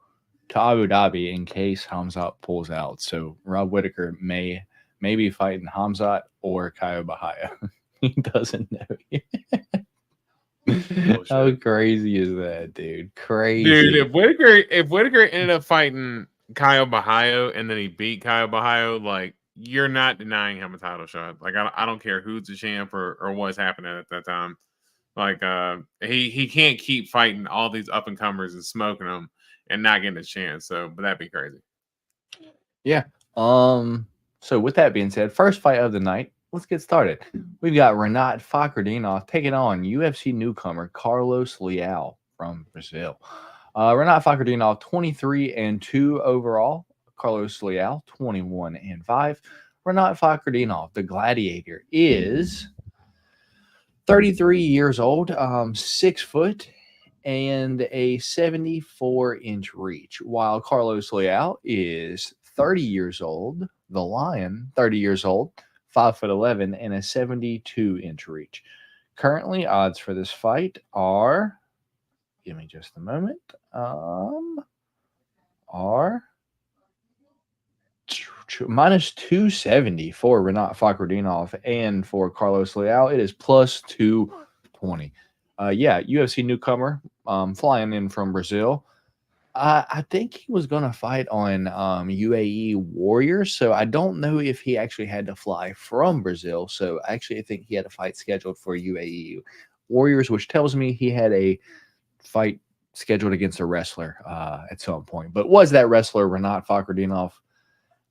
to Abu Dhabi in case Hamzat pulls out. So Rob Whittaker may be fighting Hamzat or Caio Bahaio. He doesn't know yet. How crazy is that, dude? Crazy. Dude, if Whittaker ended up fighting Caio Bahaio and then he beat Caio Bahaio, like, you're not denying him a title shot. Like, I don't care who's the champ or what's happening at that time. Like, he can't keep fighting all these up and comers and smoking them and not getting a chance. So, but that'd be crazy. Yeah. So with that being said, first fight of the night. Let's get started. We've got Renat Fakhretdinov taking on UFC newcomer Carlos Leal from Brazil. Renat Fakhretdinov 23-2 overall. Carlos Leal 21-5. Renat Fakhretdinov, the Gladiator, is 33 years old, 6 foot, and a 74-inch reach, while Carlos Leal is 30 years old. The Lion, 30 years old, 5'11" and a 72-inch reach. Currently, odds for this fight are, give me just a moment, are minus 270 for Renat Fakhretdinov, and for Carlos Leal, it is plus 220. Yeah, UFC newcomer, flying in from Brazil. I think he was going to fight on UAE Warriors, so I don't know if he actually had to fly from Brazil. So actually, I think he had a fight scheduled for UAE Warriors, which tells me he had a fight scheduled against a wrestler at some point. But was that wrestler Renat Fakhretdinov?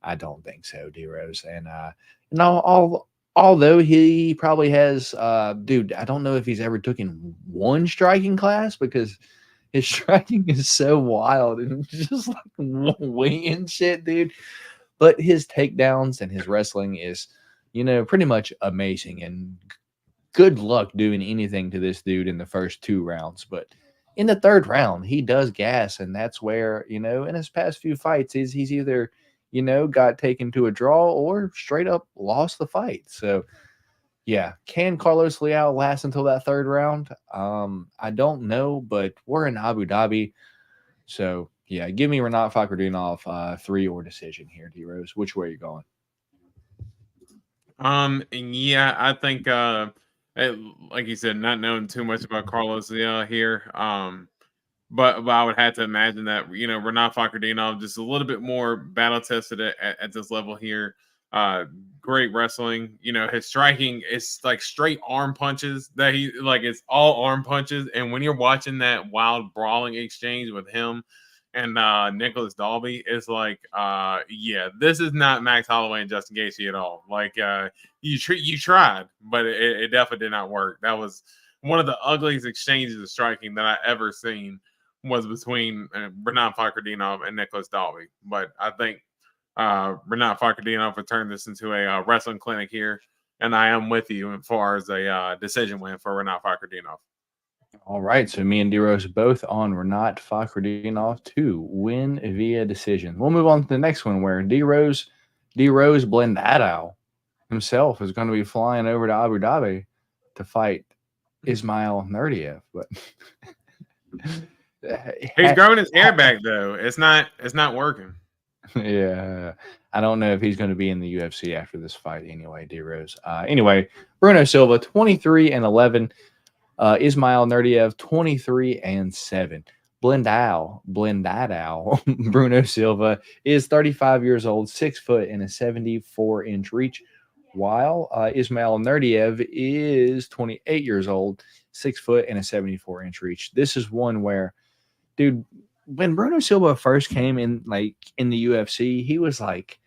I don't think so, D Rose. And although he probably has, dude, I don't know if he's ever taken one striking class because his striking is so wild and just like winging shit, dude. But his takedowns and his wrestling is, pretty much amazing. And good luck doing anything to this dude in the first 2 rounds. But in the 3rd round, he does gas. And that's where, in his past few fights, he's either, got taken to a draw or straight up lost the fight. So, yeah, can Carlos Leal last until that 3rd round? I don't know, but we're in Abu Dhabi. So, yeah, give me Renat Fakhretdinov 3 or decision here, D Rose. Which way are you going? Yeah, I think like you said, not knowing too much about Carlos Leal here. But I would have to imagine that Renat Fakhretdinov just a little bit more battle tested at this level here. Great wrestling. His striking is like straight arm punches that he like. It's all arm punches. And when you're watching that wild brawling exchange with him and Nicholas Dalby, it's like, yeah, this is not Max Holloway and Justin Gaethje at all. Like, you tried, but it definitely did not work. That was one of the ugliest exchanges of striking that I ever seen. Was between Renat Fakhretdinov and Nicholas Dalby. But I think Renat Fakhretdinov would turn this into a wrestling clinic here. And I am with you as far as a decision win for Renat Fakhretdinov. All right. So me and D-Rose both on Renat Fakhretdinov to win via decision. We'll move on to the next one where D-Rose Blendado himself is going to be flying over to Abu Dhabi to fight Ismail Nurdiev. But he's growing his hair back though. It's not working. Yeah, I don't know if he's going to be in the UFC after this fight anyway, D Rose. Anyway, Bruno Silva 23-11, Ismail Nurdiev 23-7. Blendado Bruno Silva is 35 years old, 6 foot and a 74-inch reach, while Ismail Nurdiev is 28 years old, 6 foot and a 74-inch reach. This is one where, dude, when Bruno Silva first came in, like in the UFC, he was like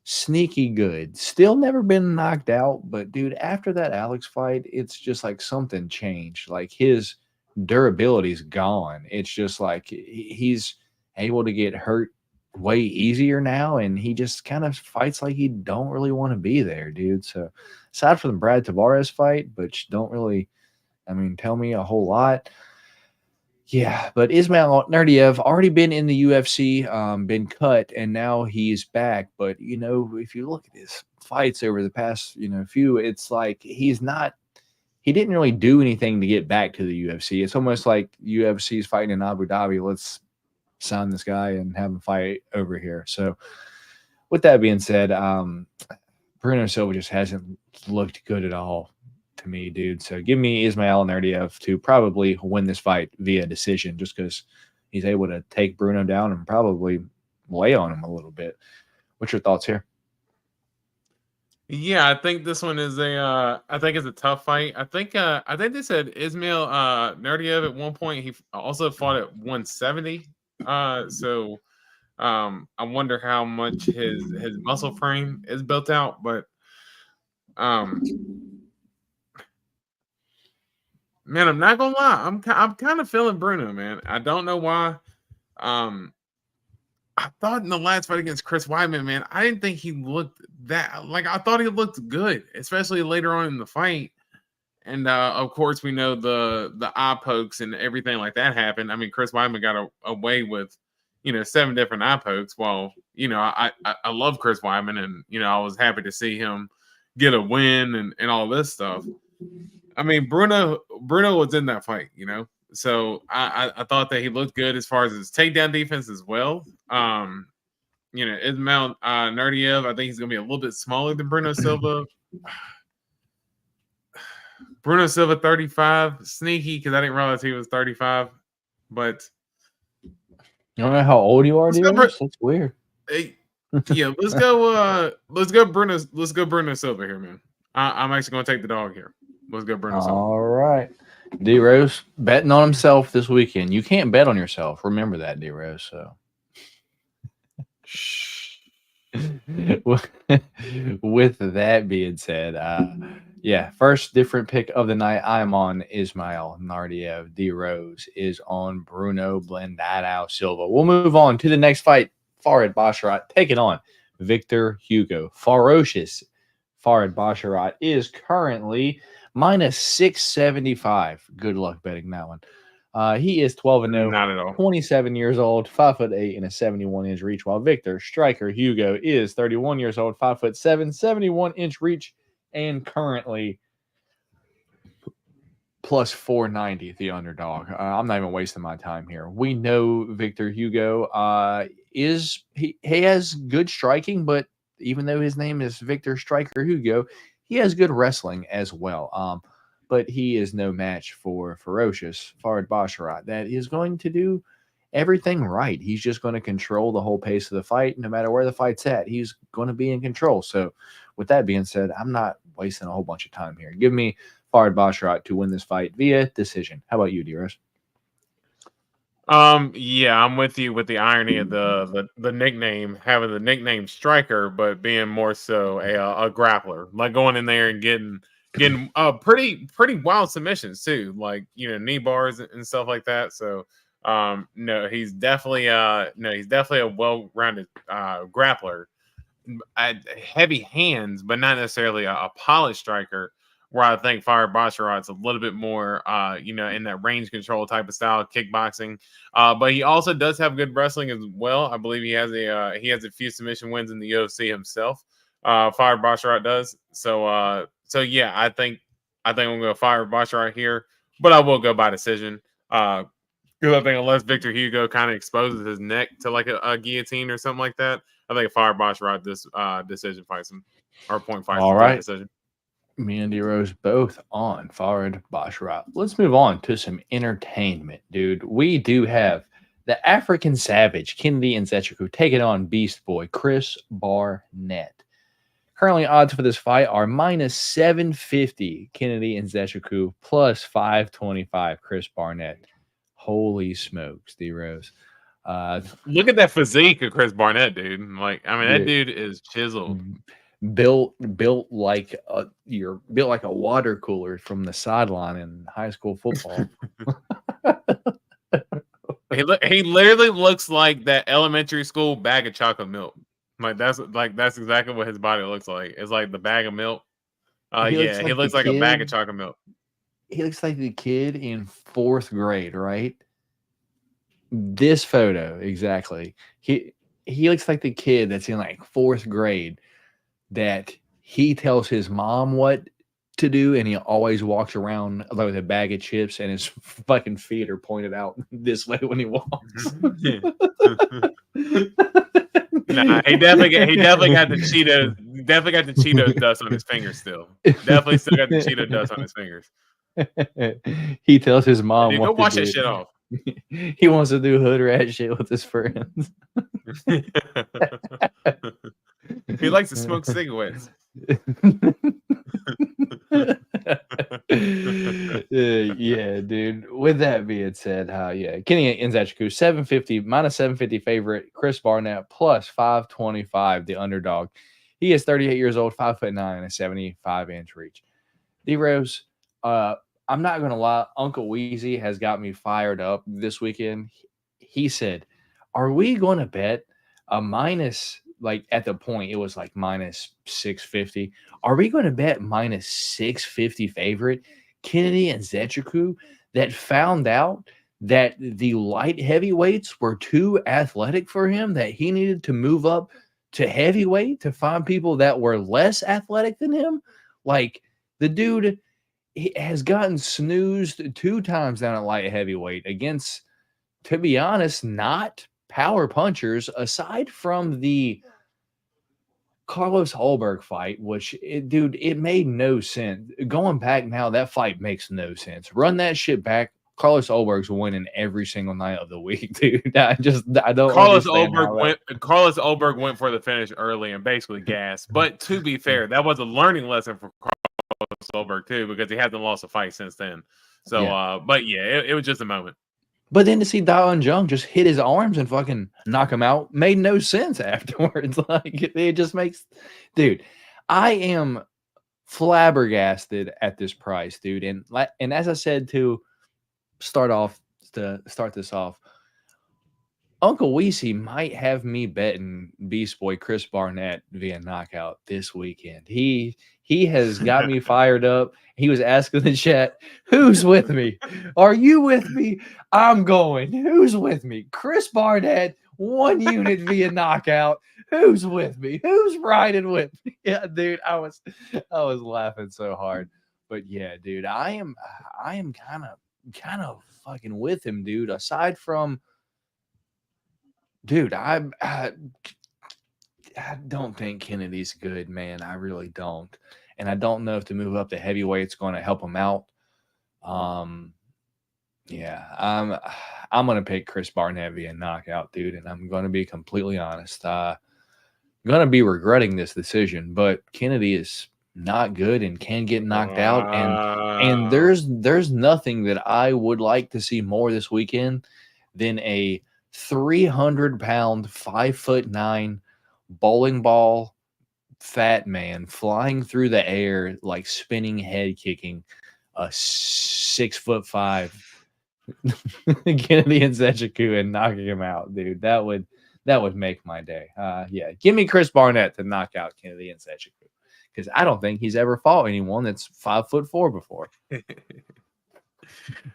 sneaky good. Still never been knocked out, but dude, after that Alex fight, it's just like something changed. Like his durability's gone. It's just like he's able to get hurt way easier now, and he just kind of fights like he don't really want to be there, dude. So aside from the Brad Tavares fight, which don't really, tell me a whole lot. Yeah, but Ismail Nurdiev already been in the UFC, been cut, and now he's back. But, if you look at his fights over the past, few, it's like he didn't really do anything to get back to the UFC. It's almost like UFC's fighting in Abu Dhabi. Let's sign this guy and have him fight over here. So with that being said, Bruno Silva just hasn't looked good at all to me, dude. So give me Ismail Nurdiev to probably win this fight via decision, just because he's able to take Bruno down and probably lay on him a little bit. What's your thoughts here? Yeah, I think this one is I think it's a tough fight. I think they said Ismail Nurdiev at one point he also fought at 170. So I wonder how much his muscle frame is built out, but man, I'm not gonna lie. I'm kind of feeling Bruno, man. I don't know why. I thought in the last fight against Chris Weidman, man, I didn't think he looked that like I thought he looked good, especially later on in the fight. And of course, we know the eye pokes and everything like that happened. Chris Weidman got away with 7 different eye pokes. Well, I love Chris Weidman, and I was happy to see him get a win and all this stuff. Bruno was in that fight, so I thought that he looked good as far as his takedown defense as well. Ismail Nurdiev, I think he's gonna be a little bit smaller than Bruno Silva. Bruno Silva 35, sneaky because I didn't realize he was 35, but You don't know how old you are, dude? That's weird. Hey, yeah, let's go Bruno. Let's go Bruno Silva here, man. I'm actually gonna take the dog here. Let's go Bruno Silva. All right. D Rose betting on himself this weekend. You can't bet on yourself. Remember that, D Rose. So with that being said, first different pick of the night. I'm on Ismail Nardiev. D Rose is on Bruno Blendado Silva. We'll move on to the next fight. Farid Basharat taking on Victor Hugo. Ferocious Farid Basharat is currently minus 675. Good luck betting that one. He is 12-0. Not at all. 27 years old, 5'8" and a 71-inch reach, while Victor Striker Hugo is 31 years old, 5'7", 71-inch reach, and currently plus 490, the underdog. I'm not even wasting my time here. We know Victor Hugo he has good striking, but even though his name is Victor Striker Hugo, he has good wrestling as well. But he is no match for Ferocious Farid Basharat. That is going to do everything right. He's just going to control the whole pace of the fight. No matter where the fight's at, he's going to be in control. So with that being said, I'm not wasting a whole bunch of time here. Give me Farid Basharat to win this fight via decision. How about you, D-Rose? Yeah, I'm with you with the irony of the nickname, having the nickname Striker, but being more so a grappler, like going in there and getting pretty wild submissions too, like knee bars and stuff like that. So no, he's definitely a well-rounded grappler. Heavy hands, but not necessarily a polished striker. Where I think Farid Basharat's a little bit more, in that range control type of style, kickboxing. But he also does have good wrestling as well. I believe he has a few submission wins in the UFC himself. Farid Basharat does. So yeah, I think I'm gonna go Farid Basharat here, but I will go by decision. Because I think unless Victor Hugo kind of exposes his neck to like a guillotine or something like that, I think Farid Basharat decision fights him or point fights. All right. Decision. Me and D-Rose both on Farid Basharat. Let's move on to some entertainment, dude. We do have the African Savage, Kennedy Nzechukwu, taking on Beast Boy, Chris Barnett. Currently, odds for this fight are minus 750, Kennedy Nzechukwu, plus 525, Chris Barnett. Holy smokes, D-Rose. Look at that physique of Chris Barnett, dude. Like, I mean, that dude is chiseled. Built like you're built like a water cooler from the sideline in high school football. He literally looks like that elementary school bag of chocolate milk. That's exactly what his body looks like. It's like the bag of milk. He looks like a bag of chocolate milk. He looks like the kid in 4th grade, right? This photo, exactly. He looks like the kid that's in like 4th grade that he tells his mom what to do, and he always walks around with a bag of chips, and his fucking feet are pointed out this way when he walks. Nah, he definitely got the Cheetos. Definitely got the Cheetos dust on his fingers still. Definitely still got the Cheeto dust on his fingers. He tells his mom, go wash that shit off. He wants to do hood rat shit with his friends. He likes to smoke cigarettes. Yeah, dude. With that being said, Kenny Nzechukwu, 750, minus 750 favorite. Chris Barnett, plus 525, the underdog. He is 38 years old, 5'9", and a 75-inch reach. D-Rose, I'm not going to lie. Uncle Weezy has got me fired up this weekend. He said, are we going to bet a minus, like at the point, it was like minus 650. Are we going to bet minus 650 favorite Kennedy Nzechukwu that found out that the light heavyweights were too athletic for him, that he needed to move up to heavyweight to find people that were less athletic than him? Like, the dude has gotten snoozed 2 times down at light heavyweight against, to be honest, not power punchers, aside from the Carlos Hallberg fight, which, it made no sense. Going back now, that fight makes no sense. Run that shit back. Carlos Ulberg's winning every single night of the week, dude. I don't Carlos understand Carlos Ulberg went for the finish early and basically gassed. But to be fair, that was a learning lesson for Carlos Ulberg too, because he hasn't lost a fight since then. So, but yeah, it was just a moment. But then to see Daeun Jung just hit his arms and fucking knock him out made no sense afterwards. Like it just makes, dude. I am flabbergasted at this price, dude. And as I said to start this off, Uncle Weesey might have me betting Beast Boy Chris Barnett via knockout this weekend. He has got me fired up. He was asking the chat, who's with me? Are you with me? I'm going. Who's with me? Chris Barnett, 1 unit via knockout. Who's with me? Who's riding with me? Yeah, dude, I was laughing so hard. But yeah, dude, I am kind of fucking with him, dude. Aside from, dude, I don't think Kennedy's good, man. I really don't. And I don't know if to move up to heavyweight's going to help him out. Yeah, I'm going to pick Chris Barnett via knockout, dude. And I'm going to be completely honest. I'm going to be regretting this decision, but Kennedy is not good and can get knocked out. And there's nothing that I would like to see more this weekend than a 300-pound, 5'9" bowling ball fat man flying through the air, like spinning head kicking a 6'5" Kennedy Nzechukwu and knocking him out, dude. That would make my day. Yeah, give me Chris Barnett to knock out Kennedy Nzechukwu, because I don't think he's ever fought anyone that's 5'4" before.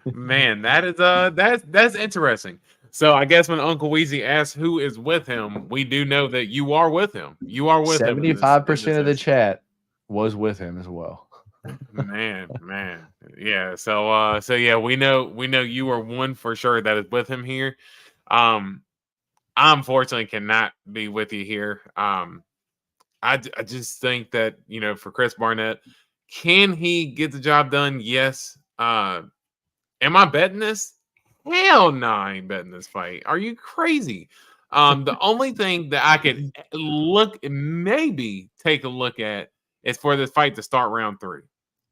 Man, that's interesting. So I guess when Uncle Weezy asks who is with him, we do know that you are with him. You are with 75% of the chat was with him as well. Man. Yeah. So yeah, we know you are one for sure that is with him here. I unfortunately cannot be with you here. I just think that, for Chris Barnett, can he get the job done? Yes. Am I betting this? Hell no, I ain't betting this fight. Are you crazy? The only thing that I could maybe take a look at is for this fight to start round 3.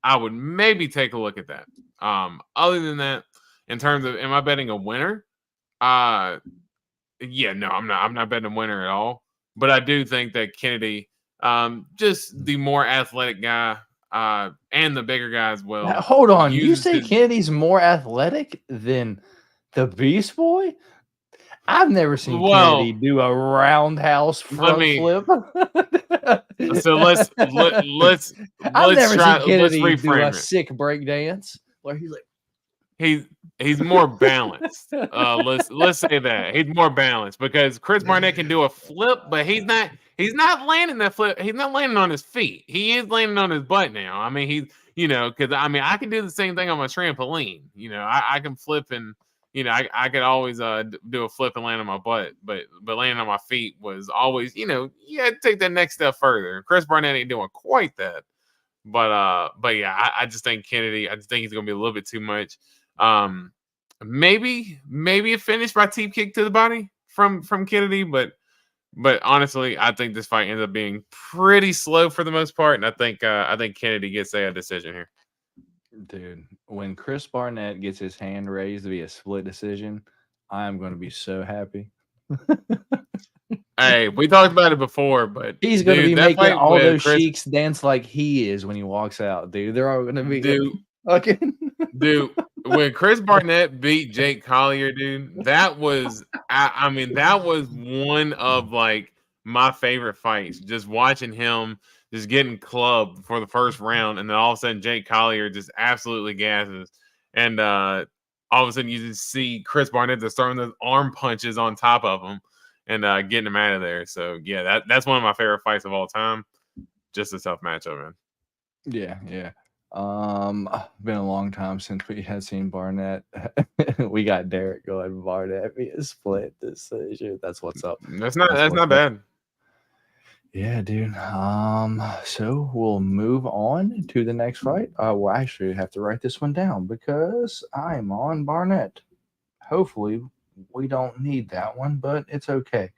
I would maybe take a look at that. Other than that, in terms of, am I betting a winner? Yeah, no, I'm not betting a winner at all. But I do think that Kennedy, just the more athletic guy, and the bigger guy as well. Now, hold on, you say Kennedy's more athletic than the Beast Boy? I've never seen Kennedy do a roundhouse front flip. So let's I've never seen Kennedy do a sick break dance where he's like, he's more balanced. Let's say that he's more balanced, because Chris Barnett can do a flip, but he's not landing that flip. He's not landing on his feet. He is landing on his butt now. I mean, because I can do the same thing on my trampoline. I can flip and. I could always do a flip and land on my butt, but landing on my feet was always, you had to take that next step further. Chris Barnett ain't doing quite that, but yeah, I just think Kennedy. I just think he's gonna be a little bit too much. Maybe a finish by teep kick to the body from Kennedy, but honestly, I think this fight ends up being pretty slow for the most part, and I think Kennedy gets a decision here. Dude, when Chris Barnett gets his hand raised via split decision, I am going to be so happy. Hey, we talked about it before, but he's going to be making all those sheiks dance like he is when he walks out, dude. They're all going to be dude. When Chris Barnett beat Jake Collier, dude, that was that was one of like my favorite fights. Just watching him. Just getting clubbed for the first round, and then all of a sudden Jake Collier just absolutely gasses, and all of a sudden you just see Chris Barnett just throwing those arm punches on top of him and getting him out of there. So yeah, that's one of my favorite fights of all time. Just a tough matchup, man. Yeah. Been a long time since we had seen Barnett. We got Derek going Barnett via split decision. That's what's up. That's not bad. Yeah, dude. So we'll move on to the next fight. We'll actually have to write this one down because I'm on Barnett. Hopefully, we don't need that one, but it's okay.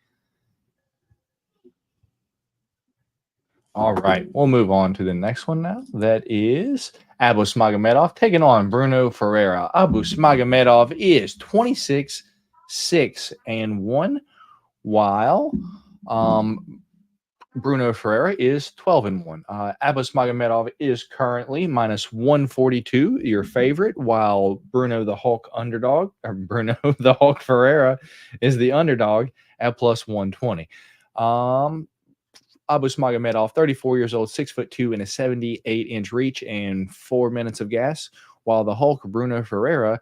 All right, we'll move on to the next one now. That is Abu Smagomedov taking on Bruno Ferreira. Abu Smagomedov is 26-6-1, while Bruno Ferreira is 12-1. Abu Smagomedov is currently minus 142, your favorite, while Bruno the Hulk Ferreira is the underdog at plus 120. Abu Smagomedov, 34 years old, 6'2" and a 78-inch reach and 4 minutes of gas, while the Hulk Bruno Ferreira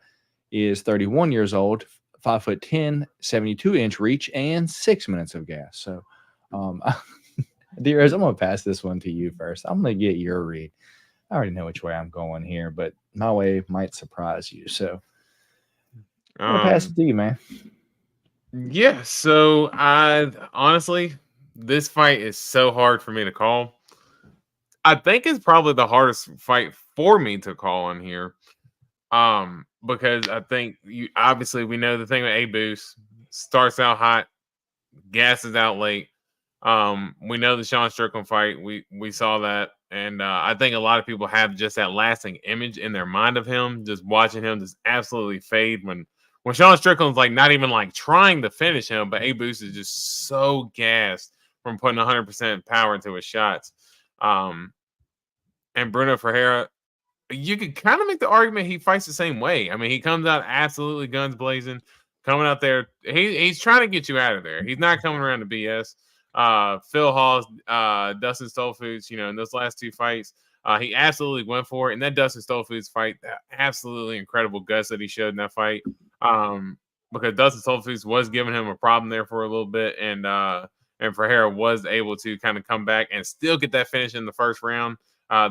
is 31 years old, 5'10", 72-inch reach and 6 minutes of gas. So, Dearest, I'm going to pass this one to you first. I'm going to get your read. I already know which way I'm going here, but my way might surprise you. So, I'm going to pass it to you, man. Yeah. So I honestly, this fight is so hard for me to call. I think it's probably the hardest fight for me to call on here. Because I think obviously we know the thing with Abus starts out hot, gasses out late. We know the Sean Strickland fight. We saw that, and I think a lot of people have just that lasting image in their mind of him, just watching him just absolutely fade when Sean Strickland's like not even like trying to finish him, but Abus is just so gassed from putting 100% power into his shots. And Bruno Ferreira, you could kind of make the argument he fights the same way. I mean, he comes out absolutely guns blazing, coming out there. He's trying to get you out of there. He's not coming around to BS. Phil Hawes, Dustin Stolfoods, in those last two fights, he absolutely went for it. And that Dustin Stolfoods fight, that absolutely incredible guts that he showed in that fight, because Dustin Stolfoods was giving him a problem there for a little bit, and Ferreira was able to kind of come back and still get that finish in the first round.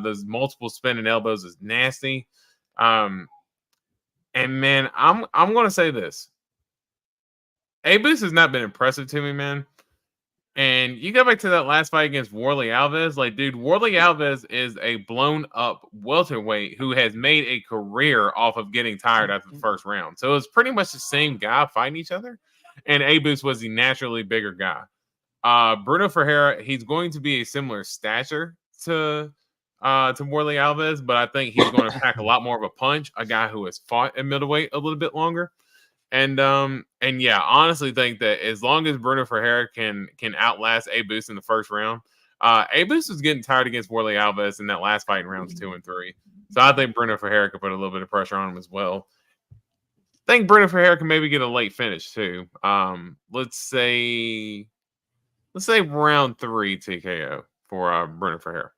Those multiple spinning elbows is nasty. And man, I'm going to say this. Abus has not been impressive to me, man. And you go back to that last fight against Warley Alves. Like, dude, Warley Alves is a blown up welterweight who has made a career off of getting tired after the first round. So it was pretty much the same guy fighting each other. And Abus was the naturally bigger guy. Bruno Ferreira, he's going to be a similar stature to Warley Alves, but I think he's going to pack a lot more of a punch, a guy who has fought at middleweight a little bit longer. And yeah, honestly think that as long as Bruno Ferreira can outlast Abus in the first round, Abus was getting tired against Warley Alves in that last fight in rounds 2 and 3. So I think Bruno Ferreira could put a little bit of pressure on him as well. I think Bruno Ferreira can maybe get a late finish too. Let's say round 3 TKO for Bruno Ferreira.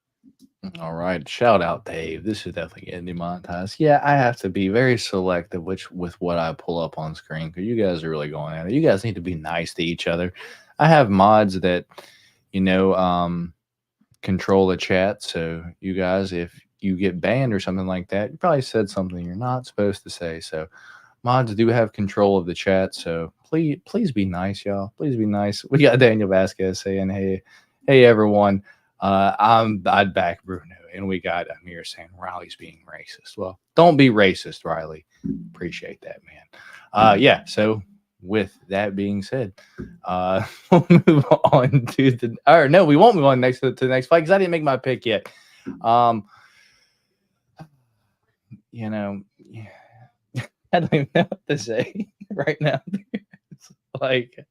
All right. Shout out, Dave. This is definitely getting demonetized. Yeah, I have to be very selective with what I pull up on screen because you guys are really going at it. You guys need to be nice to each other. I have mods that, control the chat. So you guys, if you get banned or something like that, you probably said something you're not supposed to say. So mods do have control of the chat. So please be nice, y'all. Please be nice. We got Daniel Vasquez saying, hey, everyone. I'd back Bruno, and we got Amir saying Riley's being racist. Well, don't be racist, Riley. Appreciate that, man. Yeah. So with that being said, we'll move on to we won't move on to the next fight because I didn't make my pick yet. I don't even know what to say right now. It's like,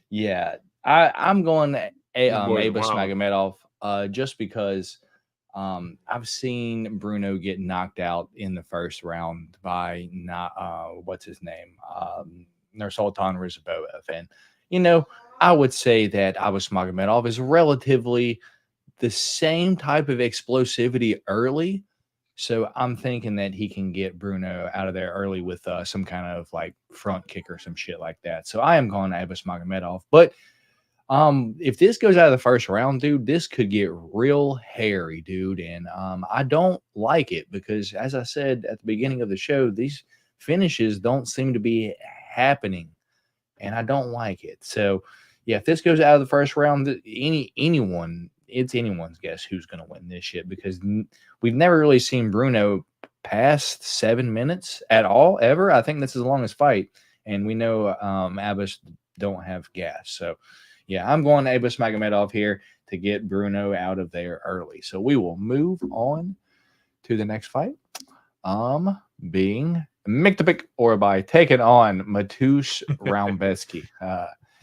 yeah, I'm going Abu Smagomedov, just because I've seen Bruno get knocked out in the first round by what's his name, Nursultan Rizabov, and I would say that Abu Smagomedov is relatively the same type of explosivity early. So I'm thinking that he can get Bruno out of there early with some kind of like front kick or some shit like that. So I am going Abu Smagomedov, but if this goes out of the first round, dude, this could get real hairy, dude. And I don't like it because, as I said at the beginning of the show, these finishes don't seem to be happening, and I don't like it. So, yeah, if this goes out of the first round, it's anyone's guess who's going to win this shit, because we've never really seen Bruno past 7 minutes at all, ever. I think this is the longest fight, and we know Abbas don't have gas. So, yeah, I'm going Abbas Magomedov here to get Bruno out of there early. So we will move on to the next fight, being Miktabik Orbai taking on Mateusz Raumbetsky.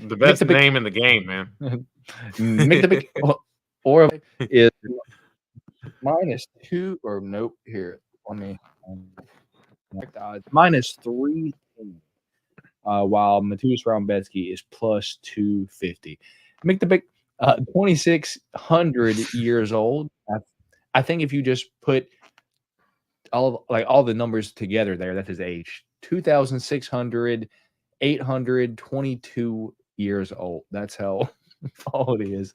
The best name in the game, man. Miktabik Orbai is -2, or nope, here, let me -3, while Mateusz Raumbetsky is +250. Miktabik, 2,600 years old. I think if you just put all the numbers together there, that's his age. 2,600, 822 years old. That's how old he is.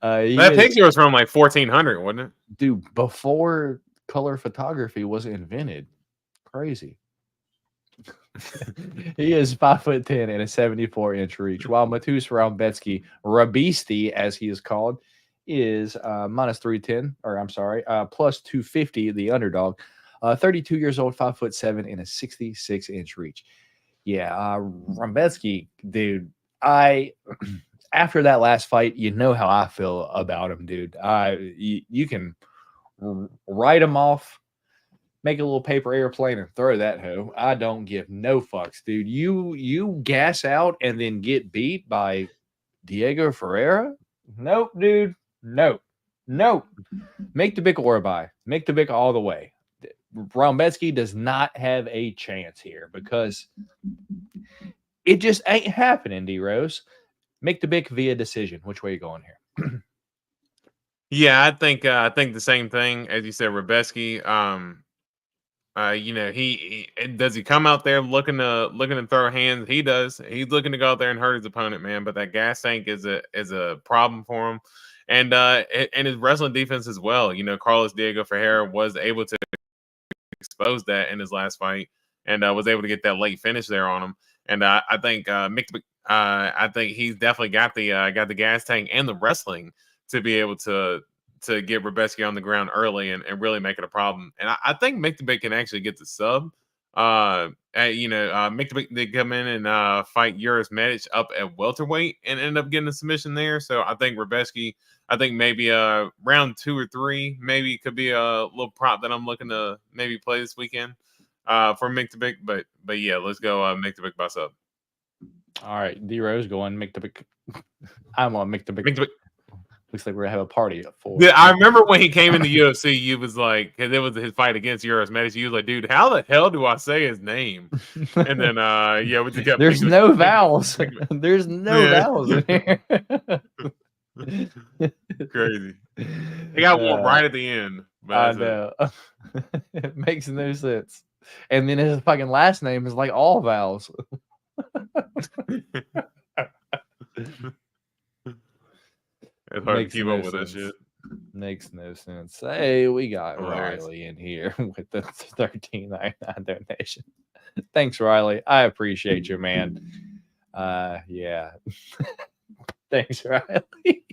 That picture was from like 1400, wasn't it? Dude, before color photography was invented. Crazy. He is 5'10" and a 74-inch reach, while Mateusz Raumbetsky, Rabisti as he is called, is -310, or I'm sorry, +250, the underdog. 32 years old, 5'7" and a 66-inch reach. Yeah, Raumbetsky, dude, after that last fight, you know how I feel about him, dude. You can write him off, make a little paper airplane, and throw that hoe. I don't give no fucks, dude. You gas out and then get beat by Diego Ferreira? Nope, dude. Nope. Make the big Orbai. Make the big all the way. Raumbetsky does not have a chance here because it just ain't happening, D-Rose. Make the big via decision. Which way you going here? Yeah, I think the same thing as you said, Raumbetsky. He does he come out there looking to throw hands? He does. He's looking to go out there and hurt his opponent, man. But that gas tank is a problem for him, and his wrestling defense as well. You know, Carlos Diego Ferreira was able to expose that in his last fight, and was able to get that late finish there on him. And I think I think he's definitely got the gas tank and the wrestling to be able to get Raumbetsky on the ground early and really make it a problem. And I think Miktabik can actually get the sub. Miktabik did come in and fight Uros Medic up at welterweight and end up getting a submission there. So I think Raumbetsky, maybe round 2 or 3, maybe could be a little prop that I'm looking to maybe play this weekend for Miktabik. But yeah, let's go Miktabik by sub. All right, D-Rose going Miktabik. I'm on Miktabik. Looks like we're gonna have a party at 4. Yeah, I remember when he came in the UFC, you was like, and it was his fight against Uros Medic. You was like, dude, how the hell do I say his name? And then, we just kept. There's no vowels. There's no vowels in here. Crazy. They got one right at the end. I know. It makes no sense. And then his fucking last name is like all vowels. It's hard to keep up with that shit. Makes no sense. Hey, we got Riley in here with the $13.99 donation. Thanks, Riley. I appreciate you, man. Yeah. Thanks, Riley.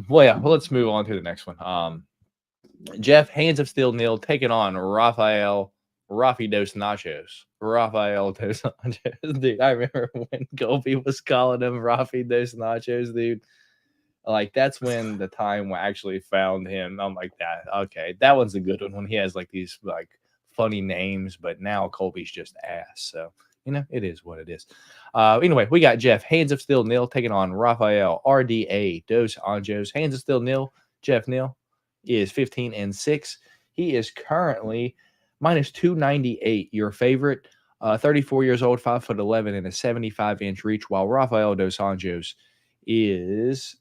Let's move on to the next one. Jeff, Hands of Steel Neil taking on Rafi Dos Nachos. Rafael Dos Nachos. Dude, I remember when Colby was calling him Rafi Dos Nachos, dude. Like, that's when the time I actually found him. I'm like, okay, that one's a good one when he has like these like funny names, but now Colby's just ass. So, it is what it is. Anyway, we got Jeff, Hands of Steel Neil taking on Rafael RDA Dos Anjos. Hands of Steel Neil, Jeff Neil is 15-6. He is currently -298. Your favorite, 34 years old, 5'11" and a 75-inch reach, while Rafael Dos Anjos is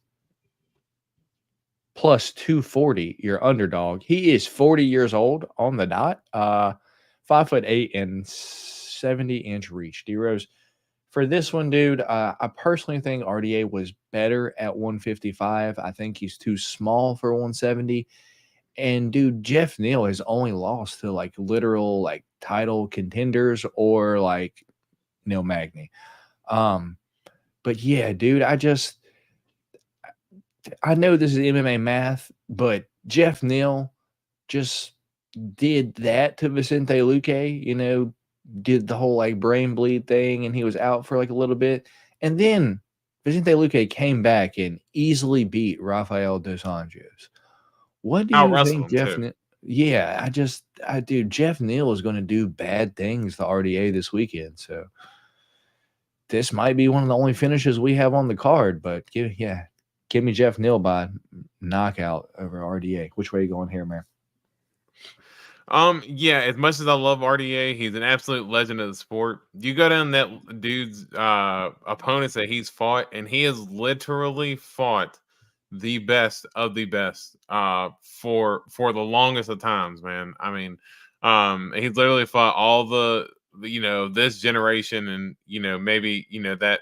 +240. Your underdog. He is 40 years old on the dot, 5'8" and 70-inch reach. D-Rose, for this one, dude, I personally think RDA was better at 155. I think he's too small for 170. And dude, Jeff Neal has only lost to like literal like title contenders or like Neil Magny. But yeah, dude, I know this is MMA math, but Jeff Neal just did that to Vicente Luque, did the whole like brain bleed thing, and he was out for like a little bit. And then Vicente Luque came back and easily beat Rafael dos Anjos. What do I'll you wrestle think, him Jeff too. Neal? Yeah, dude, Jeff Neal is going to do bad things to RDA this weekend. So this might be one of the only finishes we have on the card, but give me Jeff Neal by knockout over RDA. Which way are you going here, man? Yeah, as much as I love RDA, he's an absolute legend of the sport. You go down that dude's opponents that he's fought, and he has literally fought the best of the best for the longest of times, man. I mean, he's literally fought all the this generation, and maybe that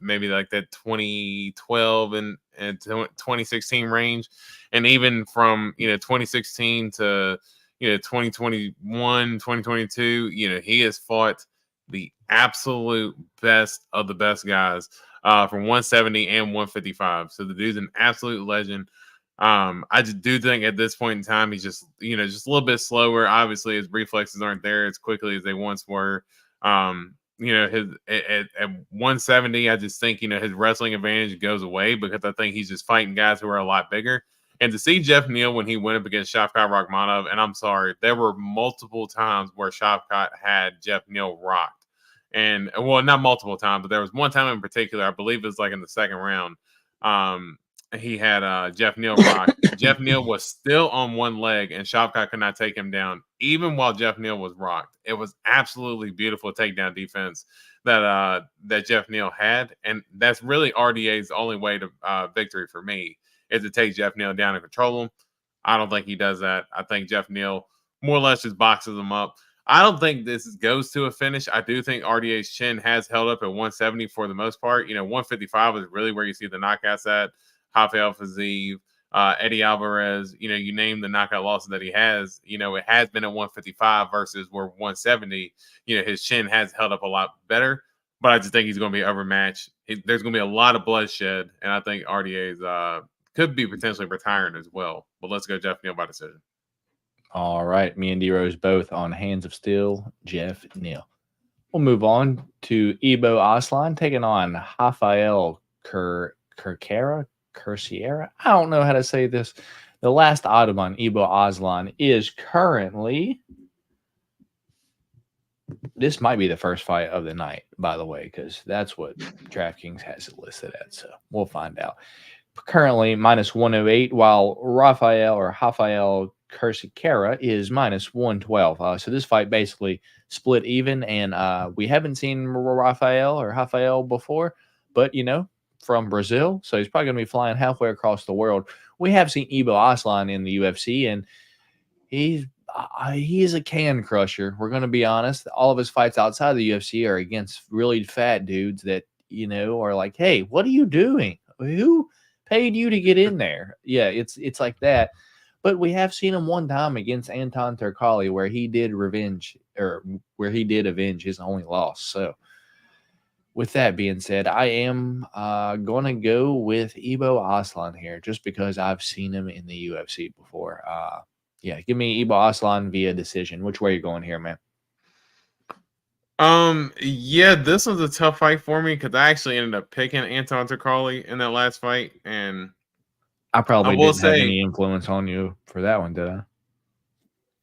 maybe like that 2012 and 2016 range, and even from 2016 to 2021, 2022, he has fought the absolute best of the best guys from 170 and 155. So the dude's an absolute legend. I just do think at this point in time, he's just a little bit slower. Obviously, his reflexes aren't there as quickly as they once were. His at 170, I just think his wrestling advantage goes away because I think he's just fighting guys who are a lot bigger. And to see Jeff Neal when he went up against Shavkat Rakhmonov, and I'm sorry, there were multiple times where Shavkat had Jeff Neal rocked. And, well, not multiple times, but there was one time in particular, I believe it was like in the second round, he had Jeff Neal rocked. Jeff Neal was still on one leg, and Shavkat could not take him down, even while Jeff Neal was rocked. It was absolutely beautiful takedown defense that Jeff Neal had, and that's really RDA's only way to victory for me, is to take Jeff Neal down and control him. I don't think he does that. I think Jeff Neal more or less just boxes him up. I don't think this goes to a finish. I do think RDA's chin has held up at 170 for the most part. 155 is really where you see the knockouts at. Rafael Fiziev, Eddie Alvarez, you name the knockout losses that he has, it has been at 155 versus where 170, his chin has held up a lot better, but I just think he's going to be overmatched. There's going to be a lot of bloodshed, and I think RDA's could be potentially retiring as well. But let's go Jeff Neal by decision. All right. Me and D-Rose both on Hands of Steel, Jeff Neal. We'll move on to Ibo Aslan taking on Rafael Curciera. I don't know how to say this. The last item on Ibo Aslan is currently... This might be the first fight of the night, by the way, because that's what DraftKings has it listed at. So we'll find out. Currently minus 108, while Rafael Curciera is minus 112. So this fight basically split even, and we haven't seen Rafael before, but from Brazil, so he's probably going to be flying halfway across the world. We have seen Ibo Aslan in the UFC, and he's a can crusher. We're going to be honest. All of his fights outside the UFC are against really fat dudes that are like, "Hey, what are you doing? Who paid you to get in there?" Yeah, it's like that. But we have seen him one time against Anton Turkalj where he did avenge his only loss. So with that being said, I am going to go with Ibo Aslan here just because I've seen him in the UFC before. Give me Ibo Aslan via decision. Which way are you going here, man? This was a tough fight for me because I actually ended up picking Anton Turkalj in that last fight, and I probably didn't have any influence on you for that one, did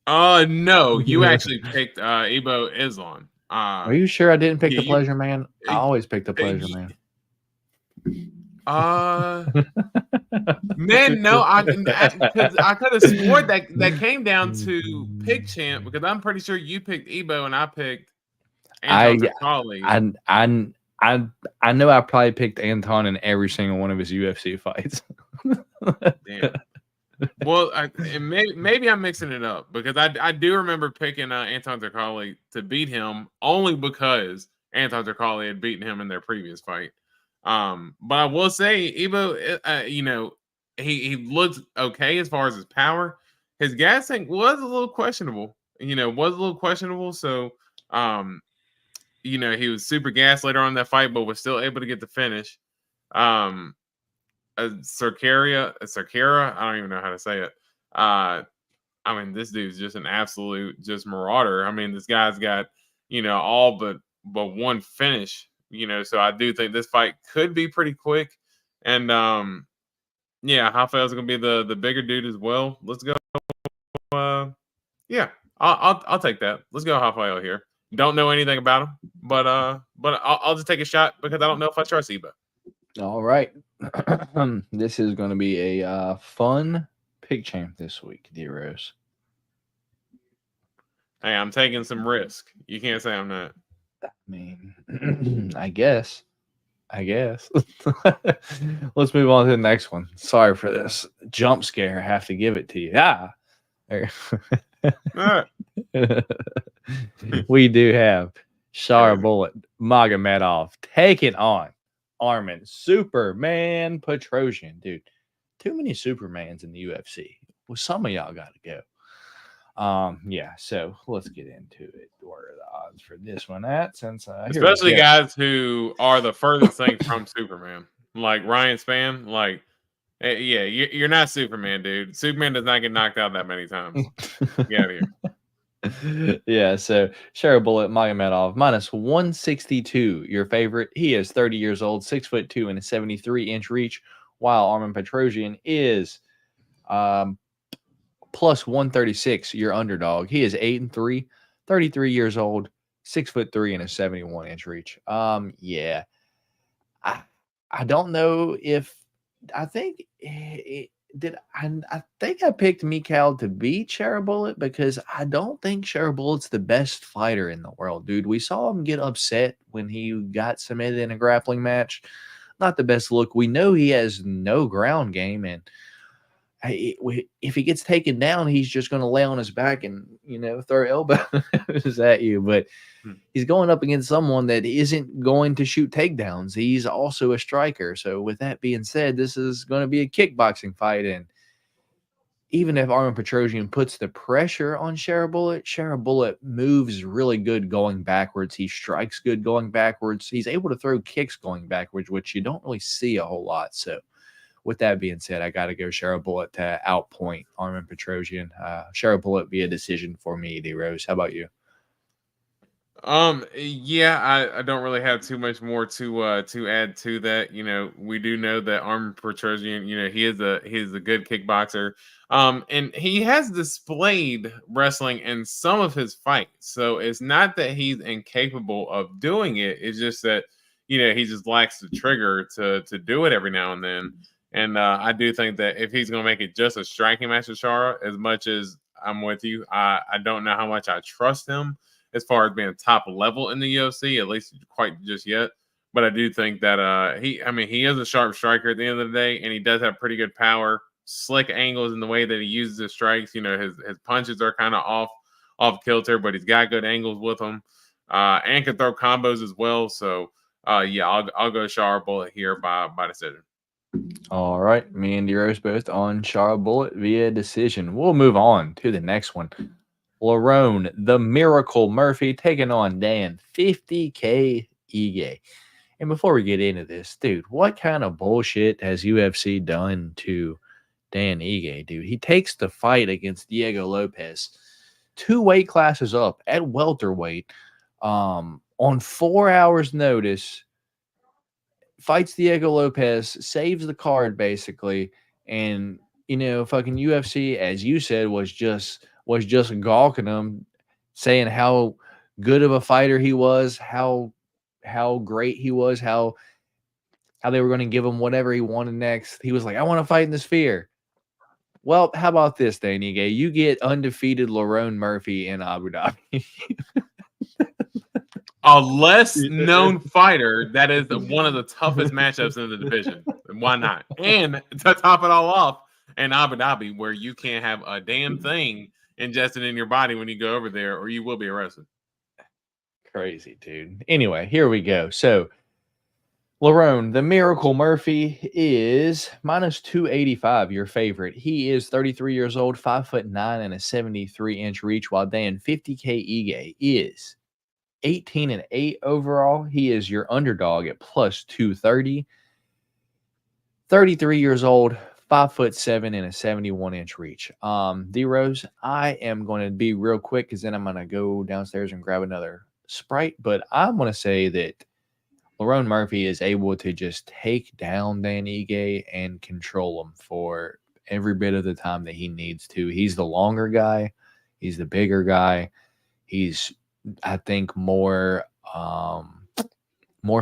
I? No, you actually picked Ibo Aslan. Are you sure I didn't pick the Pleasure Man? I always pick the Pleasure Man. Man, no, I could have sworn that came down to pick champ because I'm pretty sure you picked Ibo and I picked Anton Turkalj. I know I probably picked Anton in every single one of his UFC fights. Damn. Well, maybe I'm mixing it up because I do remember picking Anton Turkalj to beat him only because Anton Turkalj had beaten him in their previous fight. But I will say, Ibo, he looked okay as far as his power. His gas tank was a little questionable. So, he was super gassed later on in that fight, but was still able to get the finish. Cerquera, I don't even know how to say it. This dude's just an absolute just marauder. This guy's got, all but one finish, so I do think this fight could be pretty quick. And Rafael's gonna be the bigger dude as well. Let's go. I'll take that. Let's go Rafael here. Don't know anything about him, but I'll just take a shot because I don't know if I trust Eba. All right. This is going to be a fun pick champ this week, D-Rose. Hey, I'm taking some risk. You can't say I'm not. I guess. Let's move on to the next one. Sorry for this jump scare. I have to give it to you. We do have Sharabullet Magomedov taking on Arman Superman Petrosian. Dude, too many Supermans in the UFC. Well, some of y'all got to go. So let's get into it. What are the odds for this one at? Since especially guys who are the furthest thing from Superman, like Ryan Spann. Like, you're not Superman, dude. Superman does not get knocked out that many times. Get out of here. Yeah, so Sharabullet Magomedov minus 162. Your favorite. He is 30 years old, 6'2" and a 73-inch reach, while Arman Petrosian is plus 136. Your underdog. He is 8-3, 33 years old, 6'3" and a 71-inch reach. I don't know if I think I think I picked Mikhail to beat Sharabullet because I don't think Sharabullet's the best fighter in the world, dude. We saw him get upset when he got submitted in a grappling match. Not the best look. We know he has no ground game, and if he gets taken down, he's just going to lay on his back and throw elbows at you. But he's going up against someone that isn't going to shoot takedowns. He's also a striker. So with that being said, this is going to be a kickboxing fight. And even if Arman Petrosian puts the pressure on Sharabullet moves really good going backwards. He strikes good going backwards. He's able to throw kicks going backwards, which you don't really see a whole lot. So with that being said, I got to go Sharabullet to outpoint Arman Petrosian. Sharabullet via decision for me, D-Rose. How about you? I don't really have too much more to add to that. We do know that Arman Petrosian, he is a good kickboxer. And he has displayed wrestling in some of his fights. So it's not that he's incapable of doing it. It's just that, he just lacks the trigger to do it every now and then. And I do think that if he's going to make it just a striking match with Shara, as much as I'm with you, I don't know how much I trust him as far as being top level in the UFC, at least quite just yet. But I do think that he is a sharp striker at the end of the day, and he does have pretty good power, slick angles in the way that he uses his strikes. His punches are kind of off kilter, but he's got good angles with them, and can throw combos as well. So I'll go Sharabullet here by decision. All right, me and D-Rose both on Sharabullet via decision. We'll move on to the next one. Lerone, the Miracle Murphy, taking on Dan 50K Ige. And before we get into this, dude, what kind of bullshit has UFC done to Dan Ige, dude? He takes the fight against Diego Lopez 2 weight classes up at welterweight on 4 hours notice, fights Diego Lopez, saves the card basically, and fucking UFC, as you said, was just gawking him, saying how good of a fighter he was, how great he was, how they were going to give him whatever he wanted next. He was like, I want to fight in the Sphere. Well, how about this, Dan Ige? You get undefeated Lerone Murphy in Abu Dhabi. A less known fighter that is one of the toughest matchups in the division. Why not? And to top it all off, in Abu Dhabi, where you can't have a damn thing ingested in your body when you go over there, or you will be arrested. Crazy, dude. Anyway, here we go. So, Lerone, the Miracle Murphy, is minus 285, your favorite. He is 33 years old, 5'9" and a 73-inch reach, while Dan 50K Ige is 18-8 overall. He is your underdog at plus 230. 33 years old, 5'7" and a 71-inch reach. D-Rose, I am going to be real quick because then I'm going to go downstairs and grab another Sprite. But I'm going to say that Lerone Murphy is able to just take down Dan Ige and control him for every bit of the time that he needs to. He's the longer guy. He's the bigger guy. He's, I think, more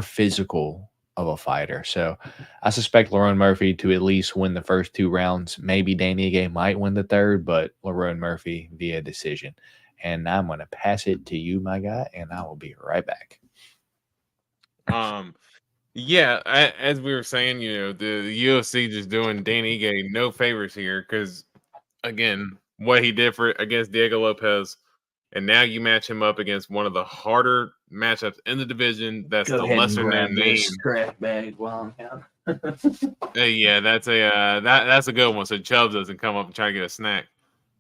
physical of a fighter. So I suspect Lerone Murphy to at least win the first 2 rounds. Maybe Dan Ige might win the third, but Lerone Murphy via decision. And I'm going to pass it to you, my guy, and I will be right back. Yeah, as we were saying, the UFC just doing Dan Ige no favors here because, again, what he did against Diego Lopez, and now you match him up against one of the harder matchups in the division. That's the lesser known name. Scrap bag while I'm down. Yeah, that's a good one. So Chubbs doesn't come up and try to get a snack.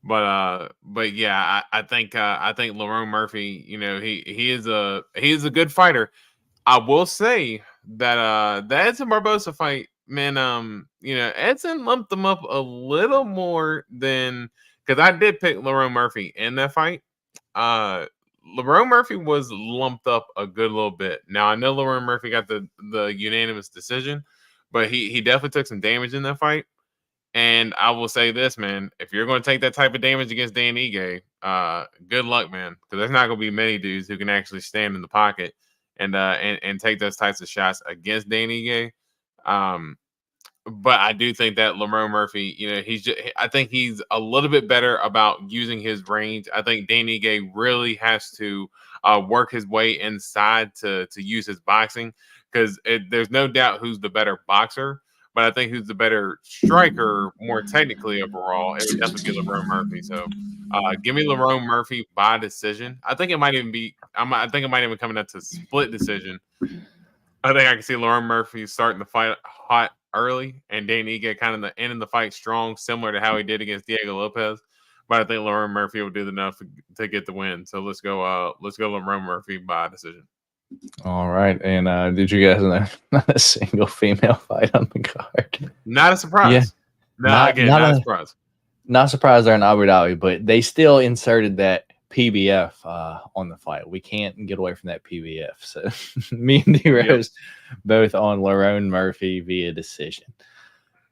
But yeah, I think Lerone Murphy, he is a good fighter. I will say that the Edson Barbosa fight, man, Edson lumped them up a little more than because I did pick Lerone Murphy in that fight. Lerone Murphy was lumped up a good little bit. Now I know Lerone Murphy got the unanimous decision, but he definitely took some damage in that fight. And I will say this, man, if you're going to take that type of damage against Dan Ige, good luck, man, because there's not going to be many dudes who can actually stand in the pocket and take those types of shots against Dan Ige. But I do think that Lerone Murphy, I think he's a little bit better about using his range. I think Dan Ige really has to work his way inside to use his boxing because there's no doubt who's the better boxer. But I think who's the better striker, more technically overall, it would definitely be Lerone Murphy. So, give me Lerone Murphy by decision. I think it might even be. I think it might even come up to split decision. I think I can see Lerone Murphy starting the fight hot early, and Dan Ige kind of ending the fight strong, similar to how he did against Diego Lopez. But I think Lerone Murphy will do enough to get the win. So let's go Lerone Murphy by decision. All right. And did you guys know not a single female fight on the card? Not a surprise. Yeah. Not a surprise. Not surprised they're in Abu Dhabi, but they still inserted that PBF on the fight. We can't get away from that PBF. So me and D-Rose both on Lerone Murphy via decision.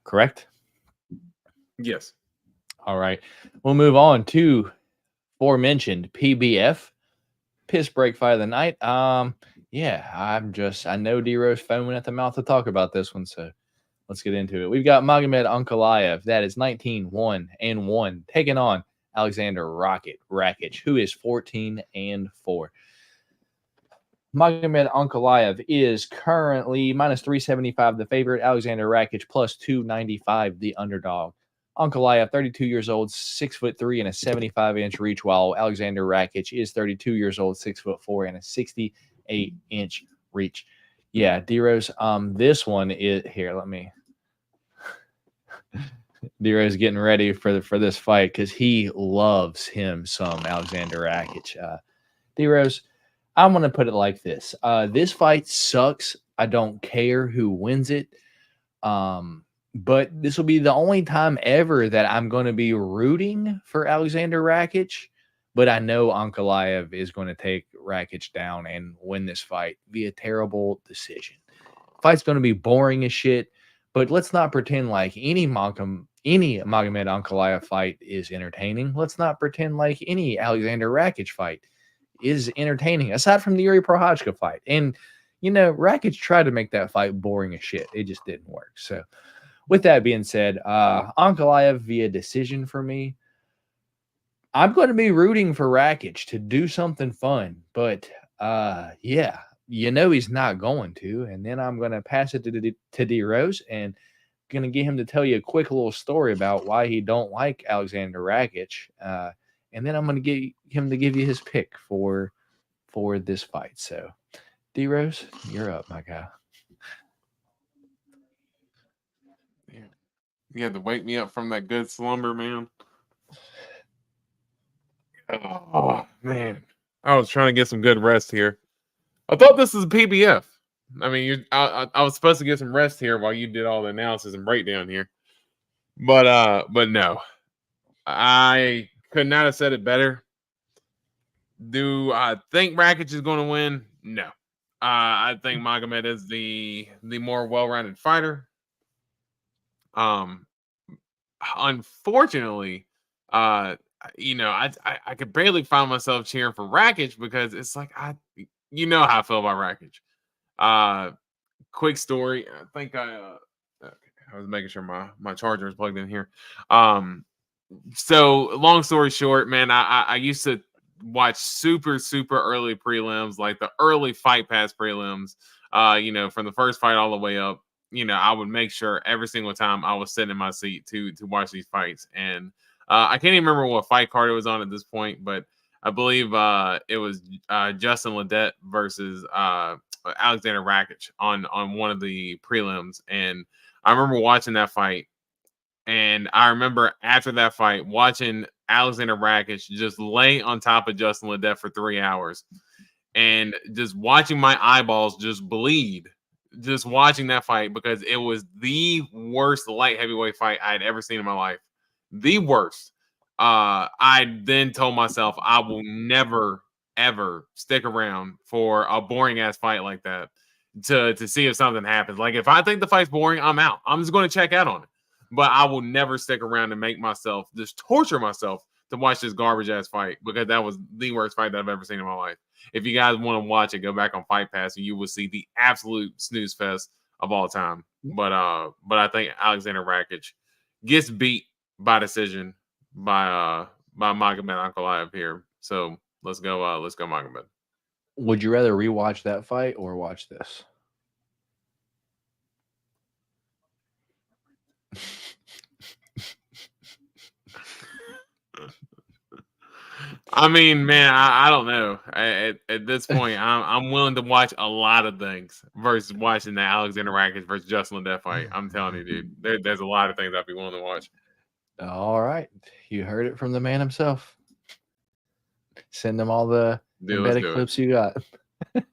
Correct? Yes. All right. We'll move on to aforementioned PBF. Piss break fight of the night. I know D-Rose foaming at the mouth to talk about this one, so let's get into it. We've got Magomed Ankalaev, that is 19-1-1, taking on Alexander Rakic, who is 14-4. Magomed Ankalaev is currently minus 375 the favorite. Alexander Rakic plus 295 the underdog. Ankalaev, 32 years old, 6'3" and a 75-inch reach, while Alexander Rakic is 32 years old, 6'4" and a 68-inch reach. Yeah, D-Rose, this one is here. Let me. D-Rose getting ready for this fight because he loves him some Alexander Rakic. D-Rose, I'm going to put it like this. This fight sucks. I don't care who wins it. But this will be the only time ever that I'm going to be rooting for Alexander Rakic. But I know Ankalaev is going to take Rakic down and win this fight via terrible decision. Fight's going to be boring as shit. But let's not pretend like any Magomed Ankalaev fight is entertaining. Let's not pretend like any Alexander Rakic fight is entertaining, aside from the Yuri Prochazka fight. And, Rakic tried to make that fight boring as shit. It just didn't work. So, with that being said, Ankalaev via decision for me. I'm going to be rooting for Rakic to do something fun, but he's not going to. And then I'm going to pass it to D-Rose and going to get him to tell you a quick little story about why he don't like Alexander Rakic. And then I'm going to get him to give you his pick for this fight. So, D-Rose, you're up, my guy. You had to wake me up from that good slumber, man. Oh, man. I was trying to get some good rest here. I thought this was a PBF. I mean, I was supposed to get some rest here while you did all the analysis and breakdown here. But no. I could not have said it better. Do I think Rakic is going to win? No. I think Magomed is the more well-rounded fighter. Unfortunately, I could barely find myself cheering for Rakic because it's like how I feel about Rakic. Quick story. I think I was making sure my charger is plugged in here. So long story short, man, I used to watch super early prelims, like the early Fight Pass prelims. From the first fight all the way up. I would make sure every single time I was sitting in my seat to watch these fights. And I can't even remember what fight card it was on at this point, but I believe it was Justin Ledet versus Alexander Rakic on one of the prelims. And I remember watching that fight. And I remember after that fight, watching Alexander Rakic just lay on top of Justin Ledet for 3 hours and just watching my eyeballs just bleed, just watching that fight because it was the worst light heavyweight fight I'd ever seen in my life. The worst. I then told myself I will never, ever stick around for a boring ass fight like that to see if something happens. Like if I think the fight's boring, I'm out. I'm just going to check out on it. But I will never stick around and make myself just torture myself to watch this garbage ass fight because that was the worst fight that I've ever seen in my life. If you guys want to watch it, go back on Fight Pass and you will see the absolute snooze fest of all time. But I think Alexander Rakic gets beat by decision by Magomed Ankalaev here. So let's go Magomed. Would you rather rewatch that fight or watch this? I mean, man, I don't know. At this point, I'm willing to watch a lot of things versus watching the Alexander Rakic versus Justin Ledet fight. I'm telling you, dude, there's a lot of things I'd be willing to watch. All right, you heard it from the man himself. Send them all the embedded clips you got. Dude,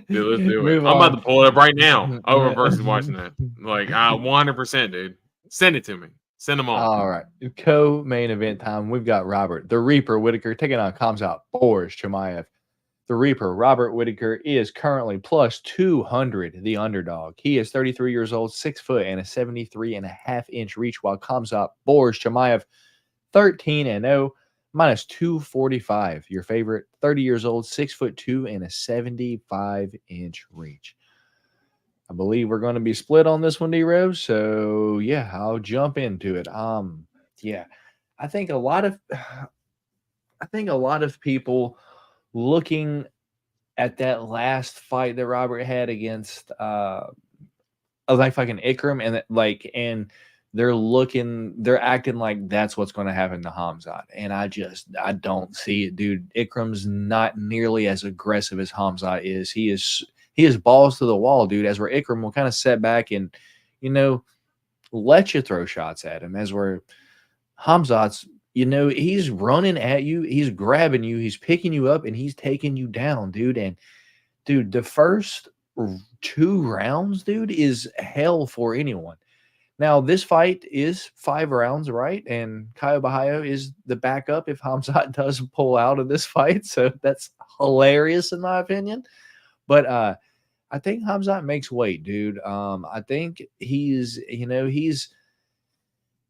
let's do it. I'm about to pull it up right now over versus watching that. Like 100%, dude. Send it to me. Send them all right. Co-main event time. We've got Robert the Reaper Whitaker taking on Khamzat Boris Chimaev. The Reaper, Robert Whitaker, is currently plus 200, the underdog. He is 33 years old, 6 foot, and a 73.5-inch reach, while Khamzat Boris Chimaev, 13-0, minus 245. Your favorite, 30 years old, 6'2", and a 75-inch reach. I believe we're going to be split on this one, D-Rose. So yeah, I'll jump into it. Yeah, I think a lot of people looking at that last fight that Robert had against like fucking Ikram, and they're acting like that's what's going to happen to Khamzat. And I don't see it, dude. Ikram's not nearly as aggressive as Khamzat is. He is balls to the wall, dude, as where Ikram will kind of set back and, let you throw shots at him. As where Khamzat's, he's running at you, he's grabbing you, he's picking you up, and he's taking you down, dude. And, dude, the first 2 rounds, dude, is hell for anyone. Now, this fight is 5 rounds, right? And Caio Bahaio is the backup if Khamzat does pull out of this fight. So that's hilarious in my opinion. But I think Khamzat makes weight, dude. I think he's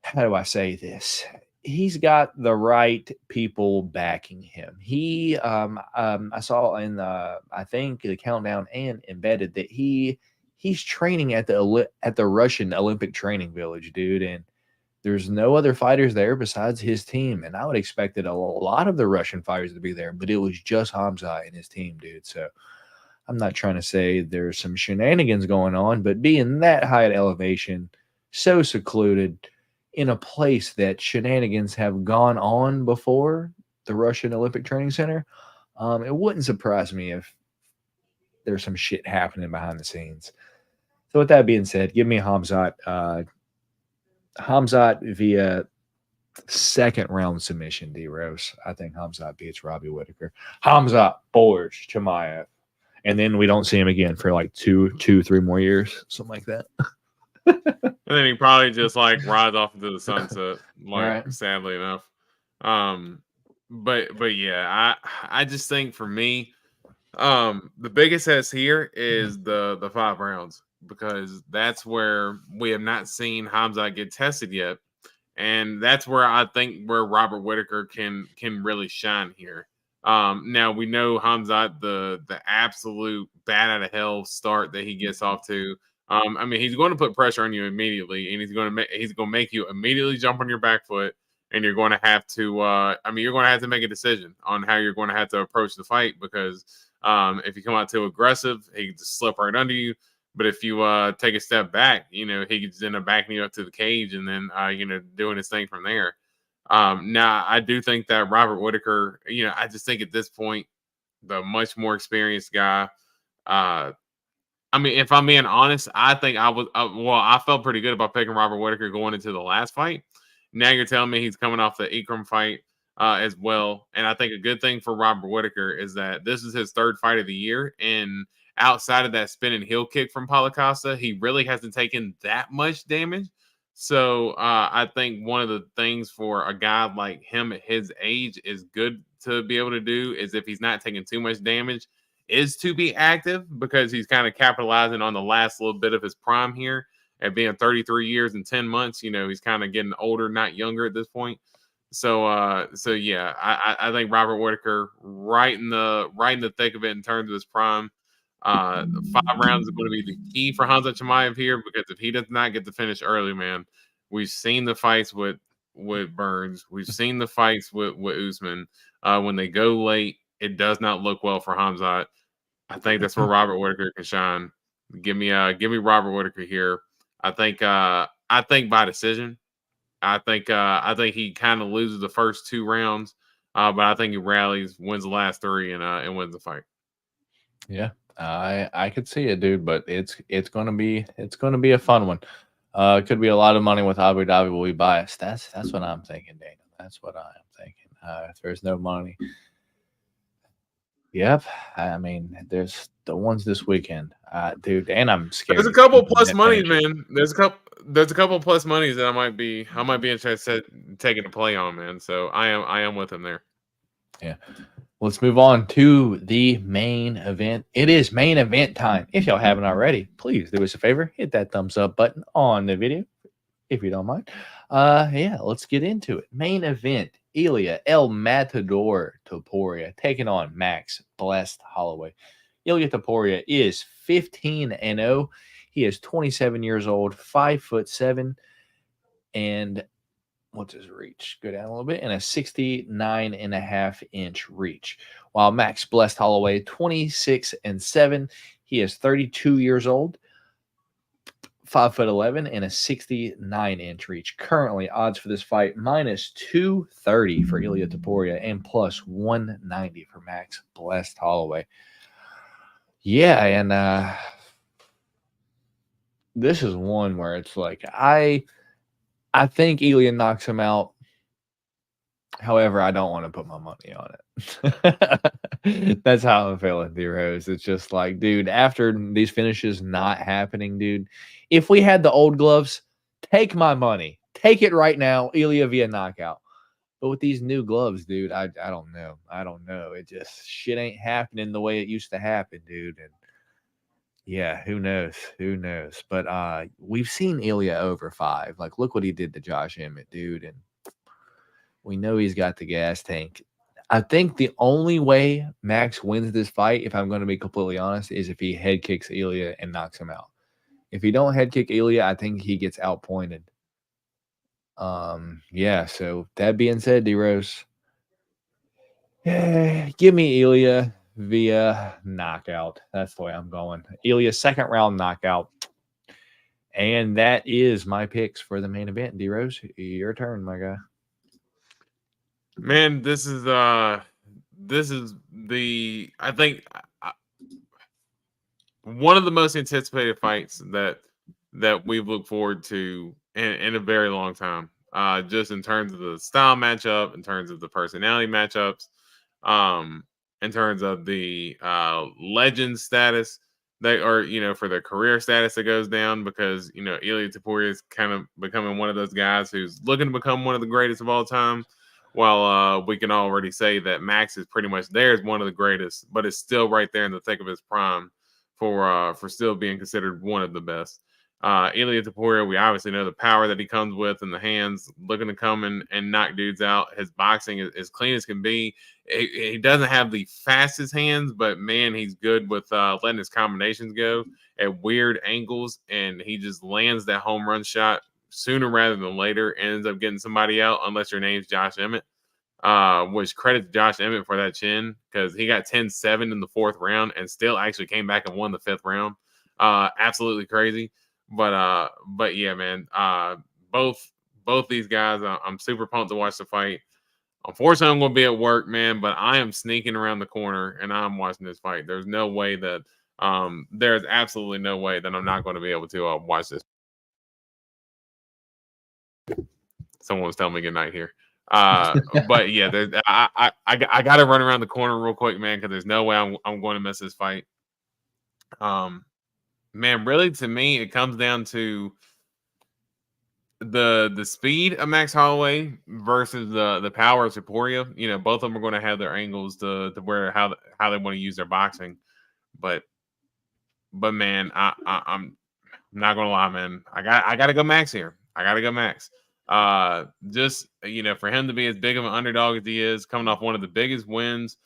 how do I say this? He's got the right people backing him. He, I saw in I think the Countdown and Embedded that he's training at the Russian Olympic Training Village, dude. And there's no other fighters there besides his team. And I would expected a lot of the Russian fighters to be there, but it was just Khamzat and his team, dude. So I'm not trying to say there's some shenanigans going on, but being that high at elevation, so secluded in a place that shenanigans have gone on before, the Russian Olympic Training Center, it wouldn't surprise me if there's some shit happening behind the scenes. So with that being said, give me Khamzat. Khamzat via Second round submission, D-Rose. I think Hamzat beats Robbie Whitaker. Hamzat boards Chimaev. And then we don't see him again for like 3 more years, something like that. And then he probably just like rides off into the sunset, like Right. sadly enough. But yeah, I just think for me, the biggest test here is the 5 rounds, because that's where we have not seen Hamzat get tested yet. And that's where I think where Robert Whitaker can really shine here. Now we know Hamzat, the absolute bat out of hell start that he gets off to. I mean, he's going to put pressure on you immediately, and he's going to make you immediately jump on your back foot, and you're going to have to. You're going to have to make a decision on how you're going to have to approach the fight, because if you come out too aggressive, he can just slip right under you. But if you take a step back, he can just end up backing you up to the cage and then doing his thing from there. Now, I do think that Robert Whitaker, I just think at this point, the much more experienced guy. I mean, if I'm being honest, I think I felt pretty good about picking Robert Whitaker going into the last fight. Now you're telling me he's coming off the Ikram fight as well. And I think a good thing for Robert Whitaker is that this is his 3rd fight of the year. And outside of that spinning heel kick from Paulo Costa, he really hasn't taken that much damage. So I think one of the things for a guy like him at his age is good to be able to do is, if he's not taking too much damage, is to be active, because he's kind of capitalizing on the last little bit of his prime here at being 33 years and 10 months. He's kind of getting older, not younger at this point. So yeah, I think Robert Whitaker right in the thick of it in terms of his prime. 5 rounds is going to be the key for Hamzat Chimaev here, because if he does not get the finish early, man, we've seen the fights with Burns, we've seen the fights with Usman. When they go late, it does not look well for Hamzat. I think that's where Robert Whitaker can shine. Give me Robert Whitaker here. I think by decision. I think he kind of loses the first 2 rounds, but I think he rallies, wins the last 3, and wins the fight. Yeah, I could see it, dude. But it's gonna be a fun one. It could be a lot of money with Abu Dhabi. Will be biased. That's what I'm thinking, Dana. That's what I am thinking. If there's no money. Yep. I mean, there's the ones this weekend, dude, and I'm scared. There's a couple plus monies, man. There's a couple plus monies that I might be interested in taking a play on, man. So I am with him there. Yeah. Let's move on to the main event. It is main event time. If y'all haven't already, please do us a favor, hit that thumbs up button on the video, if you don't mind. Yeah, let's get into it. Main event. Ilya El Matador Topuria taking on Max Blessed Holloway. Ilya Topuria is 15-0. He is 27 years old, 5'7", and what's his reach? Go down a little bit, and a 69.5-inch reach. While Max Blessed Holloway, 26-7. He is 32 years old, 5'11", and a 69-inch reach. Currently, odds for this fight -230 for Ilya Topuria and +190 for Max Blessed Holloway. Yeah, and this is one where it's like I think Ilya knocks him out. However, I don't want to put my money on it. That's how I'm feeling, D-Rose. It's just like, dude, after these finishes not happening, dude, if we had the old gloves, take my money. Take it right now, Ilya via knockout. But with these new gloves, dude, I don't know. I don't know. It just, shit ain't happening the way it used to happen, dude. And yeah, who knows? Who knows? But we've seen Ilya over 5. Like, look what he did to Josh Emmett, dude. And we know he's got the gas tank. I think the only way Max wins this fight, if I'm going to be completely honest, is if he head kicks Ilya and knocks him out. If he don't head kick Ilya, I think he gets outpointed. Yeah, so that being said, D-Rose, give me Ilya via knockout. That's the way I'm going. Ilya, 2nd round knockout. And that is my picks for the main event. D-Rose, your turn, my guy. Man, this is I think one of the most anticipated fights that we've looked forward to in a very long time. just in terms of the style matchup, in terms of the personality matchups, in terms of the legend status. They are, for their career status that goes down because, Ilia Topuria is kind of becoming one of those guys who's looking to become one of the greatest of all time. While we can already say that Max is pretty much there as one of the greatest, but is still right there in the thick of his prime for still being considered one of the best. Ilia Topuria, we obviously know the power that he comes with in the hands, looking to come and knock dudes out. His boxing is as clean as can be. He doesn't have the fastest hands, but man, he's good with letting his combinations go at weird angles, and he just lands that home run shot sooner rather than later, ends up getting somebody out, unless your name's Josh Emmett. Which credit to Josh Emmett for that chin, because he got 10-7 in the 4th round and still actually came back and won the 5th round. Absolutely crazy. But yeah, man. Both these guys, I'm super pumped to watch the fight. Unfortunately, I'm going to be at work, man, but I am sneaking around the corner and I'm watching this fight. There's no way that there's absolutely no way that I'm not going to be able to watch this. Someone was telling me good night here. But yeah, I got to run around the corner real quick, man, because there's no way I'm going to miss this fight. Man, really, to me, it comes down to the speed of Max Holloway versus the power of Topuria. Both of them are going to have their angles to where how they want to use their boxing. But man, I'm not gonna lie, man. I gotta go Max here. I gotta go Max. Just for him to be as big of an underdog as he is, coming off one of the biggest wins.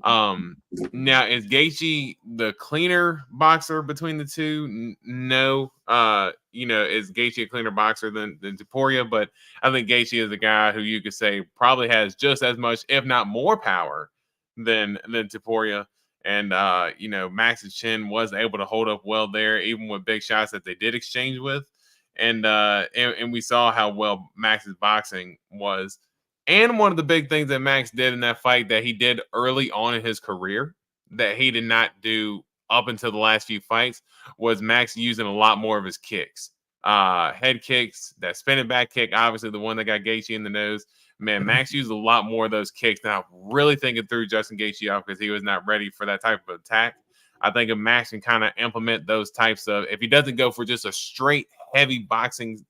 Now, is Gaethje the cleaner boxer between the two? No. Is Gaethje a cleaner boxer than Topuria? But I think Gaethje is a guy who you could say probably has just as much, if not more, power than Topuria. And Max's chin was able to hold up well there, even with big shots that they did exchange with. And we saw how well Max's boxing was. And one of the big things that Max did in that fight that he did early on in his career that he did not do up until the last few fights was Max using a lot more of his kicks. Head kicks, that spinning back kick, obviously the one that got Gaethje in the nose. Man, Max used a lot more of those kicks. Now, really thinking through Justin Gaethje off because he was not ready for that type of attack. I think if Max can kind of implement those types of, if he doesn't go for just a straight heavy boxing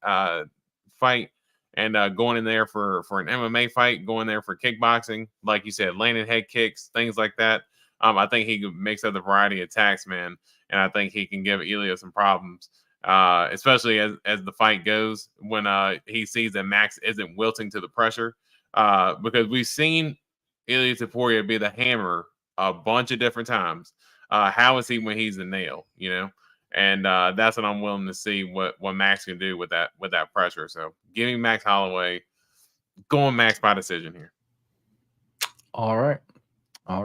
fight, and going in there for an MMA fight, going there for kickboxing, like you said, landing head kicks, things like that. I think he could mix up the variety of attacks, man. And I think he can give Ilia some problems, especially as the fight goes, when he sees that Max isn't wilting to the pressure. Because we've seen Ilia Topuria be the hammer a bunch of different times. How is he when he's the nail, And that's what I'm willing to see what Max can do with that pressure. So giving Max Holloway, going Max by decision here. All right. I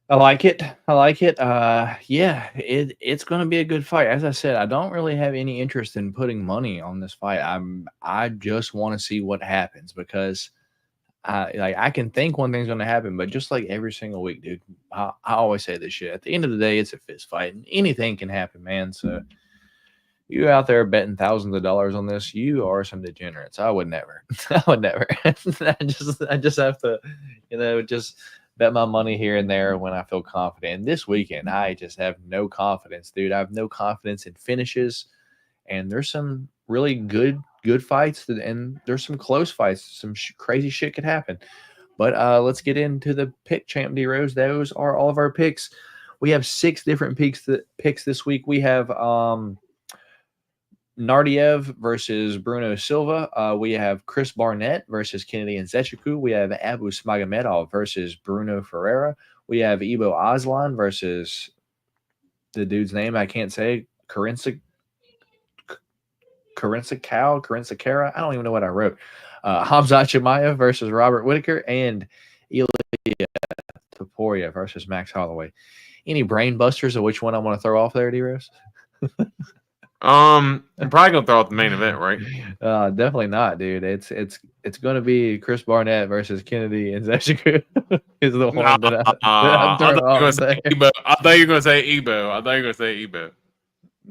like it. Yeah, it's going to be a good fight. As I said, I don't really have any interest in putting money on this fight. I just want to see what happens because I can think one thing's going to happen, but just like every single week, dude, I always say this shit. At the end of the day, it's a fist fight, and anything can happen, man. So you out there betting thousands of dollars on this, you are some degenerates. I would never. I just have to, just bet my money here and there when I feel confident. And this weekend, I just have no confidence, dude. I have no confidence in finishes, and there's some really good fights, and there's some close fights. Some crazy shit could happen. But let's get into the pick, Champ D Rose. Those are all of our picks. We have 6 different picks this week. We have Nardiev versus Bruno Silva. We have Chris Barnett versus Kennedy Nzechukwu. We have Abu Smagomedov versus Bruno Ferreira. We have Ibo Aslan versus the dude's name I can't say, Kara. I don't even know what I wrote. Hamzat Chimaev versus Robert Whitaker, and Ilia Topuria versus Max Holloway. Any brain busters of which one I want to throw off there, D-Rose? I'm probably gonna throw out the main event, right? Definitely not, dude. It's gonna be Chris Barnett versus Kennedy Nzechukwu is the one that I'm throwing off there. I thought you were gonna say Ebo.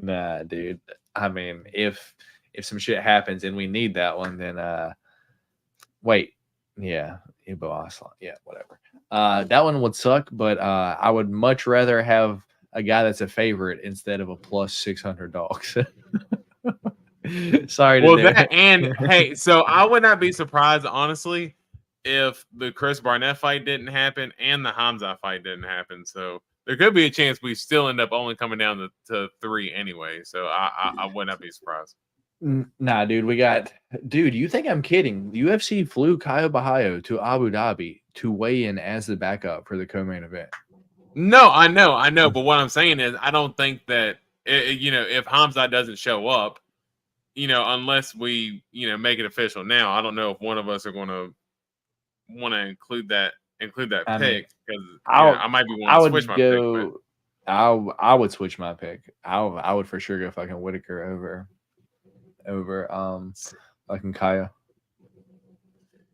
Nah, dude. I mean, if if some shit happens and we need that one, then wait, yeah, Ibo Aslan, yeah, whatever. That one would suck, but I would much rather have a guy that's a favorite instead of a plus 600 dogs. Sorry. Well, that and hey, so I would not be surprised, honestly, if the Chris Barnett fight didn't happen and the Hamza fight didn't happen. So there could be a chance we still end up only coming down to 3 anyway. So I would not be surprised. Nah, dude, you think I'm kidding? The UFC flew Caio Bahaio to Abu Dhabi to weigh in as the backup for the co-main event. No, I know. But what I'm saying is I don't think that, if Hamza doesn't show up, unless we, make it official now, I don't know if one of us are going to want to include that pick, because I might be wanting to switch my pick. But I would switch my pick. I would for sure go fucking Whitaker over fucking Kaya.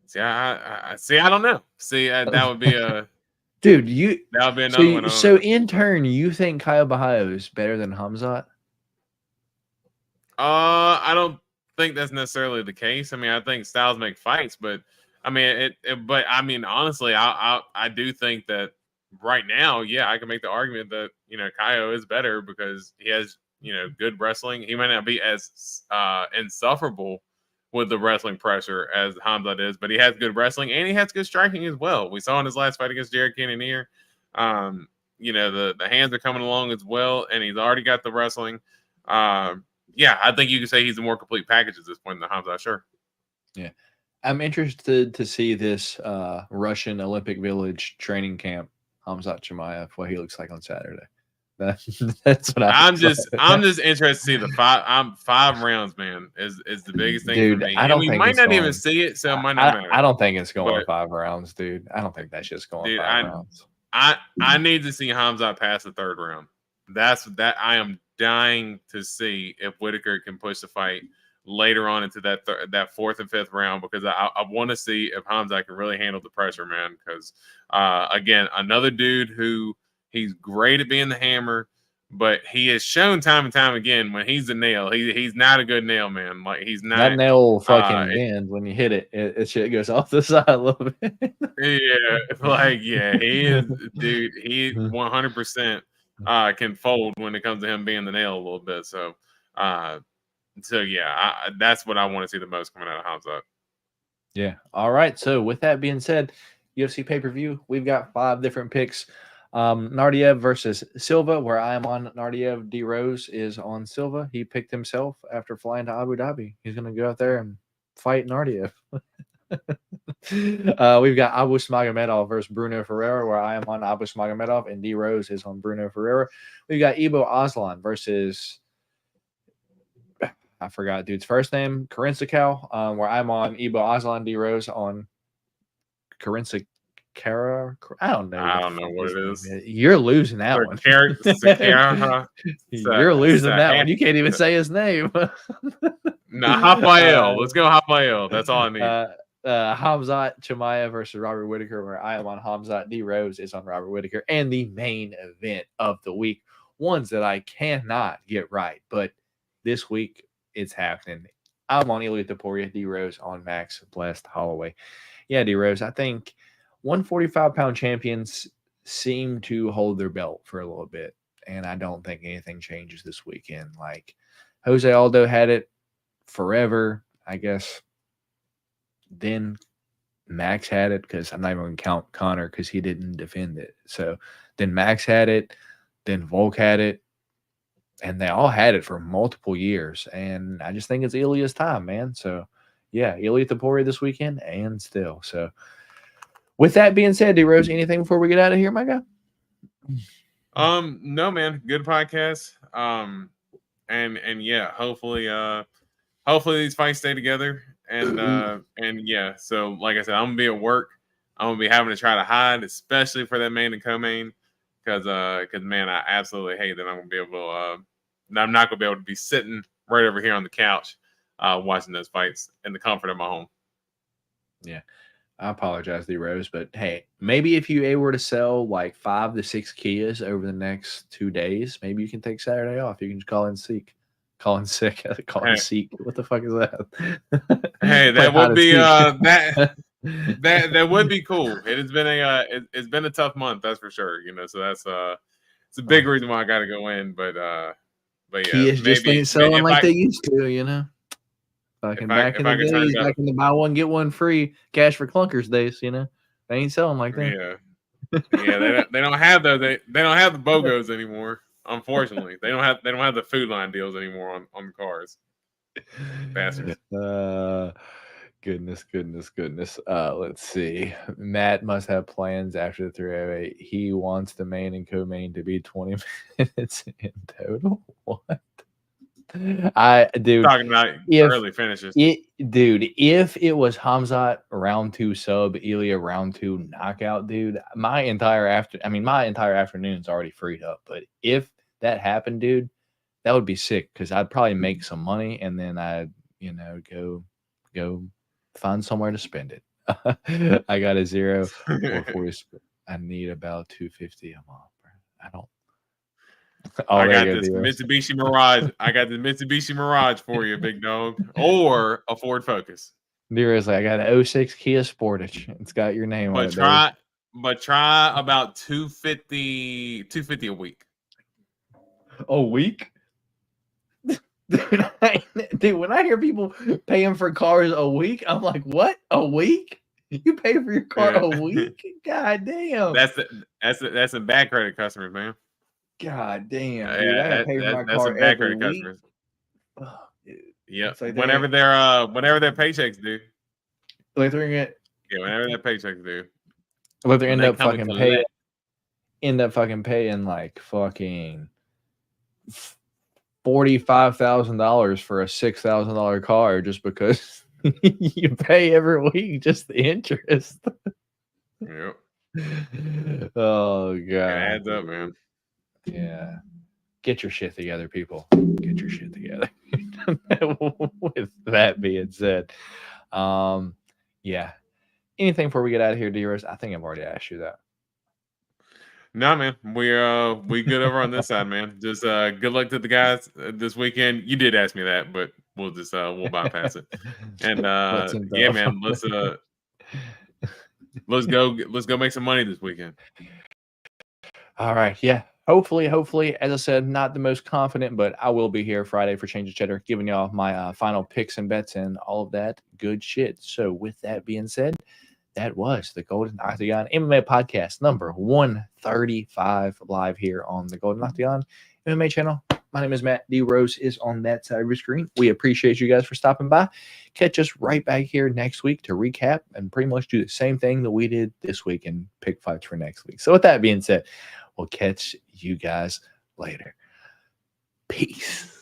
See, I don't know. See, that would be a dude. That would be another one. So in turn, you think Caio Bahaio is better than Hamzat? I don't think that's necessarily the case. I mean, I think styles make fights, but I mean, but I mean, honestly, I do think that right now, yeah, I can make the argument that Caio is better because he has good wrestling. He might not be as insufferable with the wrestling pressure as Hamzat is, but he has good wrestling and he has good striking as well. We saw in his last fight against Jared Cannonier, the hands are coming along as well, and he's already got the wrestling. Yeah, I think you can say he's a more complete package at this point than Hamzat, sure. Yeah. I'm interested to see this Russian Olympic Village training camp, Hamzat Chimaev, what he looks like on Saturday. That's what I'm just interested to see the 5 rounds, man, is the biggest thing, dude, for me. I don't we think might it's not going, even see it, so it might not matter. I don't think it's going 5 rounds, dude. I don't think that shit's going 5 rounds. I need to see Hamzat pass the 3rd round. That I am dying to see if Whitaker can push the fight later on into that 4th and 5th round, because I want to see if Hamzat can really handle the pressure, man. Because again, another dude who he's great at being the hammer, but he has shown time and time again when he's the nail, he's not a good nail, man. Like, he's not. That nail fucking bends when you hit it. It shit goes off the side a little bit. He is, dude. He 100% can fold when it comes to him being the nail a little bit. So yeah, that's what I want to see the most coming out of Hamzat. Yeah. All right. So with that being said, UFC pay-per-view, we've got 5 different picks. Nardiev versus Silva, where I am on Nardiev. D Rose is on Silva. He picked himself after flying to Abu Dhabi. He's going to go out there and fight Nardiev. We've got Abu Smagomedov versus Bruno Ferreira, where I am on Abu Smagomedov, and D Rose is on Bruno Ferreira. We've got Ibo Aslan versus, I forgot dude's first name, Karinsikau, where I'm on Ibo Aslan, D Rose on Karinsikau. I don't know what it is. You're losing that one. You're losing that one. You can't even say his name. Rafael. Let's go Rafael. That's all I need. Hamzat Chimaev versus Robert Whitaker, where I am on Hamzat. D Rose is on Robert Whitaker. And the main event of the week, ones that I cannot get right, but this week it's happening. I'm on Ilya Topuria, D Rose on Max Blessed Holloway. Yeah, D Rose, I think 145-pound champions seem to hold their belt for a little bit, and I don't think anything changes this weekend. Like, Jose Aldo had it forever, I guess. Then Max had it, because I'm not even going to count Connor because he didn't defend it. So then Max had it, then Volk had it, and they all had it for multiple years. And I just think it's Ilya's time, man. So, yeah, Ilya Topuria this weekend and still. So, with that being said, D Rose, anything before we get out of here, my guy? No, man. Good podcast. And yeah, hopefully these fights stay together. And yeah, so like I said, I'm gonna be at work. I'm gonna be having to try to hide, especially for that main and co-main, because man, I absolutely hate that I'm gonna be able I'm not gonna be able to be sitting right over here on the couch watching those fights in the comfort of my home. Yeah. I apologize, D Rose, but hey, maybe if you were to sell like 5 to 6 Kias over the next 2 days, maybe you can take Saturday off. You can just call in Seek. Calling sick. Calling seek. What the fuck is that? Hey, that Play would be hide that would be cool. It has been it's been a tough month, that's for sure. You know, so that's it's a big reason why I got to go in. But yeah, Kids just ain't selling like they used to. You know, fucking back in the days, back in the buy one get one free cash for clunkers days. You know, they ain't selling like that. Yeah, they don't have those. They don't have the BOGOs anymore. Unfortunately, they don't have the Food Line deals anymore on the cars. Bastards. Goodness. Let's see. Matt must have plans after the 308. He wants the main and co-main to be 20 minutes in total. What? Dude, Talking about early finishes. If it was Hamzat round 2 sub, Ilya round 2 knockout, dude, my entire afternoon's already freed up. But if that happened, dude, that would be sick because I'd probably make some money and then I'd, go find somewhere to spend it. I got a 0 or 40. I need about 250 a month, bro. I don't. I got this Mitsubishi Mirage. I got the Mitsubishi Mirage for you, big dog, or a Ford Focus. Dearest, I got an 06 Kia Sportage. It's got your name on it. Try about 250 a week. A week? Dude, when I hear people paying for cars a week, I'm like, what? A week? You pay for your car a week? God damn. That's some bad credit customers, man. God damn, dude. I gotta pay for my car every week. Oh, dude. Yeah. Like whenever their paychecks do. Like they're gonna whenever their paychecks do. But they end up fucking paying like fucking $45,000 for a $6,000 car just because you pay every week just the interest. Yep. Oh god. It adds up, man. Yeah. Get your shit together, people. Get your shit together. With that being said, yeah. Anything before we get out of here, D-Rose? I think I've already asked you that. No, man. We good over on this side, man. Just good luck to the guys this weekend. You did ask me that, but we'll just we'll bypass it. And yeah, man, let's go make some money this weekend. All right, yeah. Hopefully, as I said, not the most confident, but I will be here Friday for Change of Cheddar, giving y'all my final picks and bets and all of that good shit. So with that being said, that was the Golden Octagon MMA Podcast number 135 live here on the Golden Octagon MMA channel. My name is Matt. D Rose is on that side of your screen. We appreciate you guys for stopping by. Catch us right back here next week to recap and pretty much do the same thing that we did this week and pick fights for next week. So with that being said, we'll catch you guys later. Peace.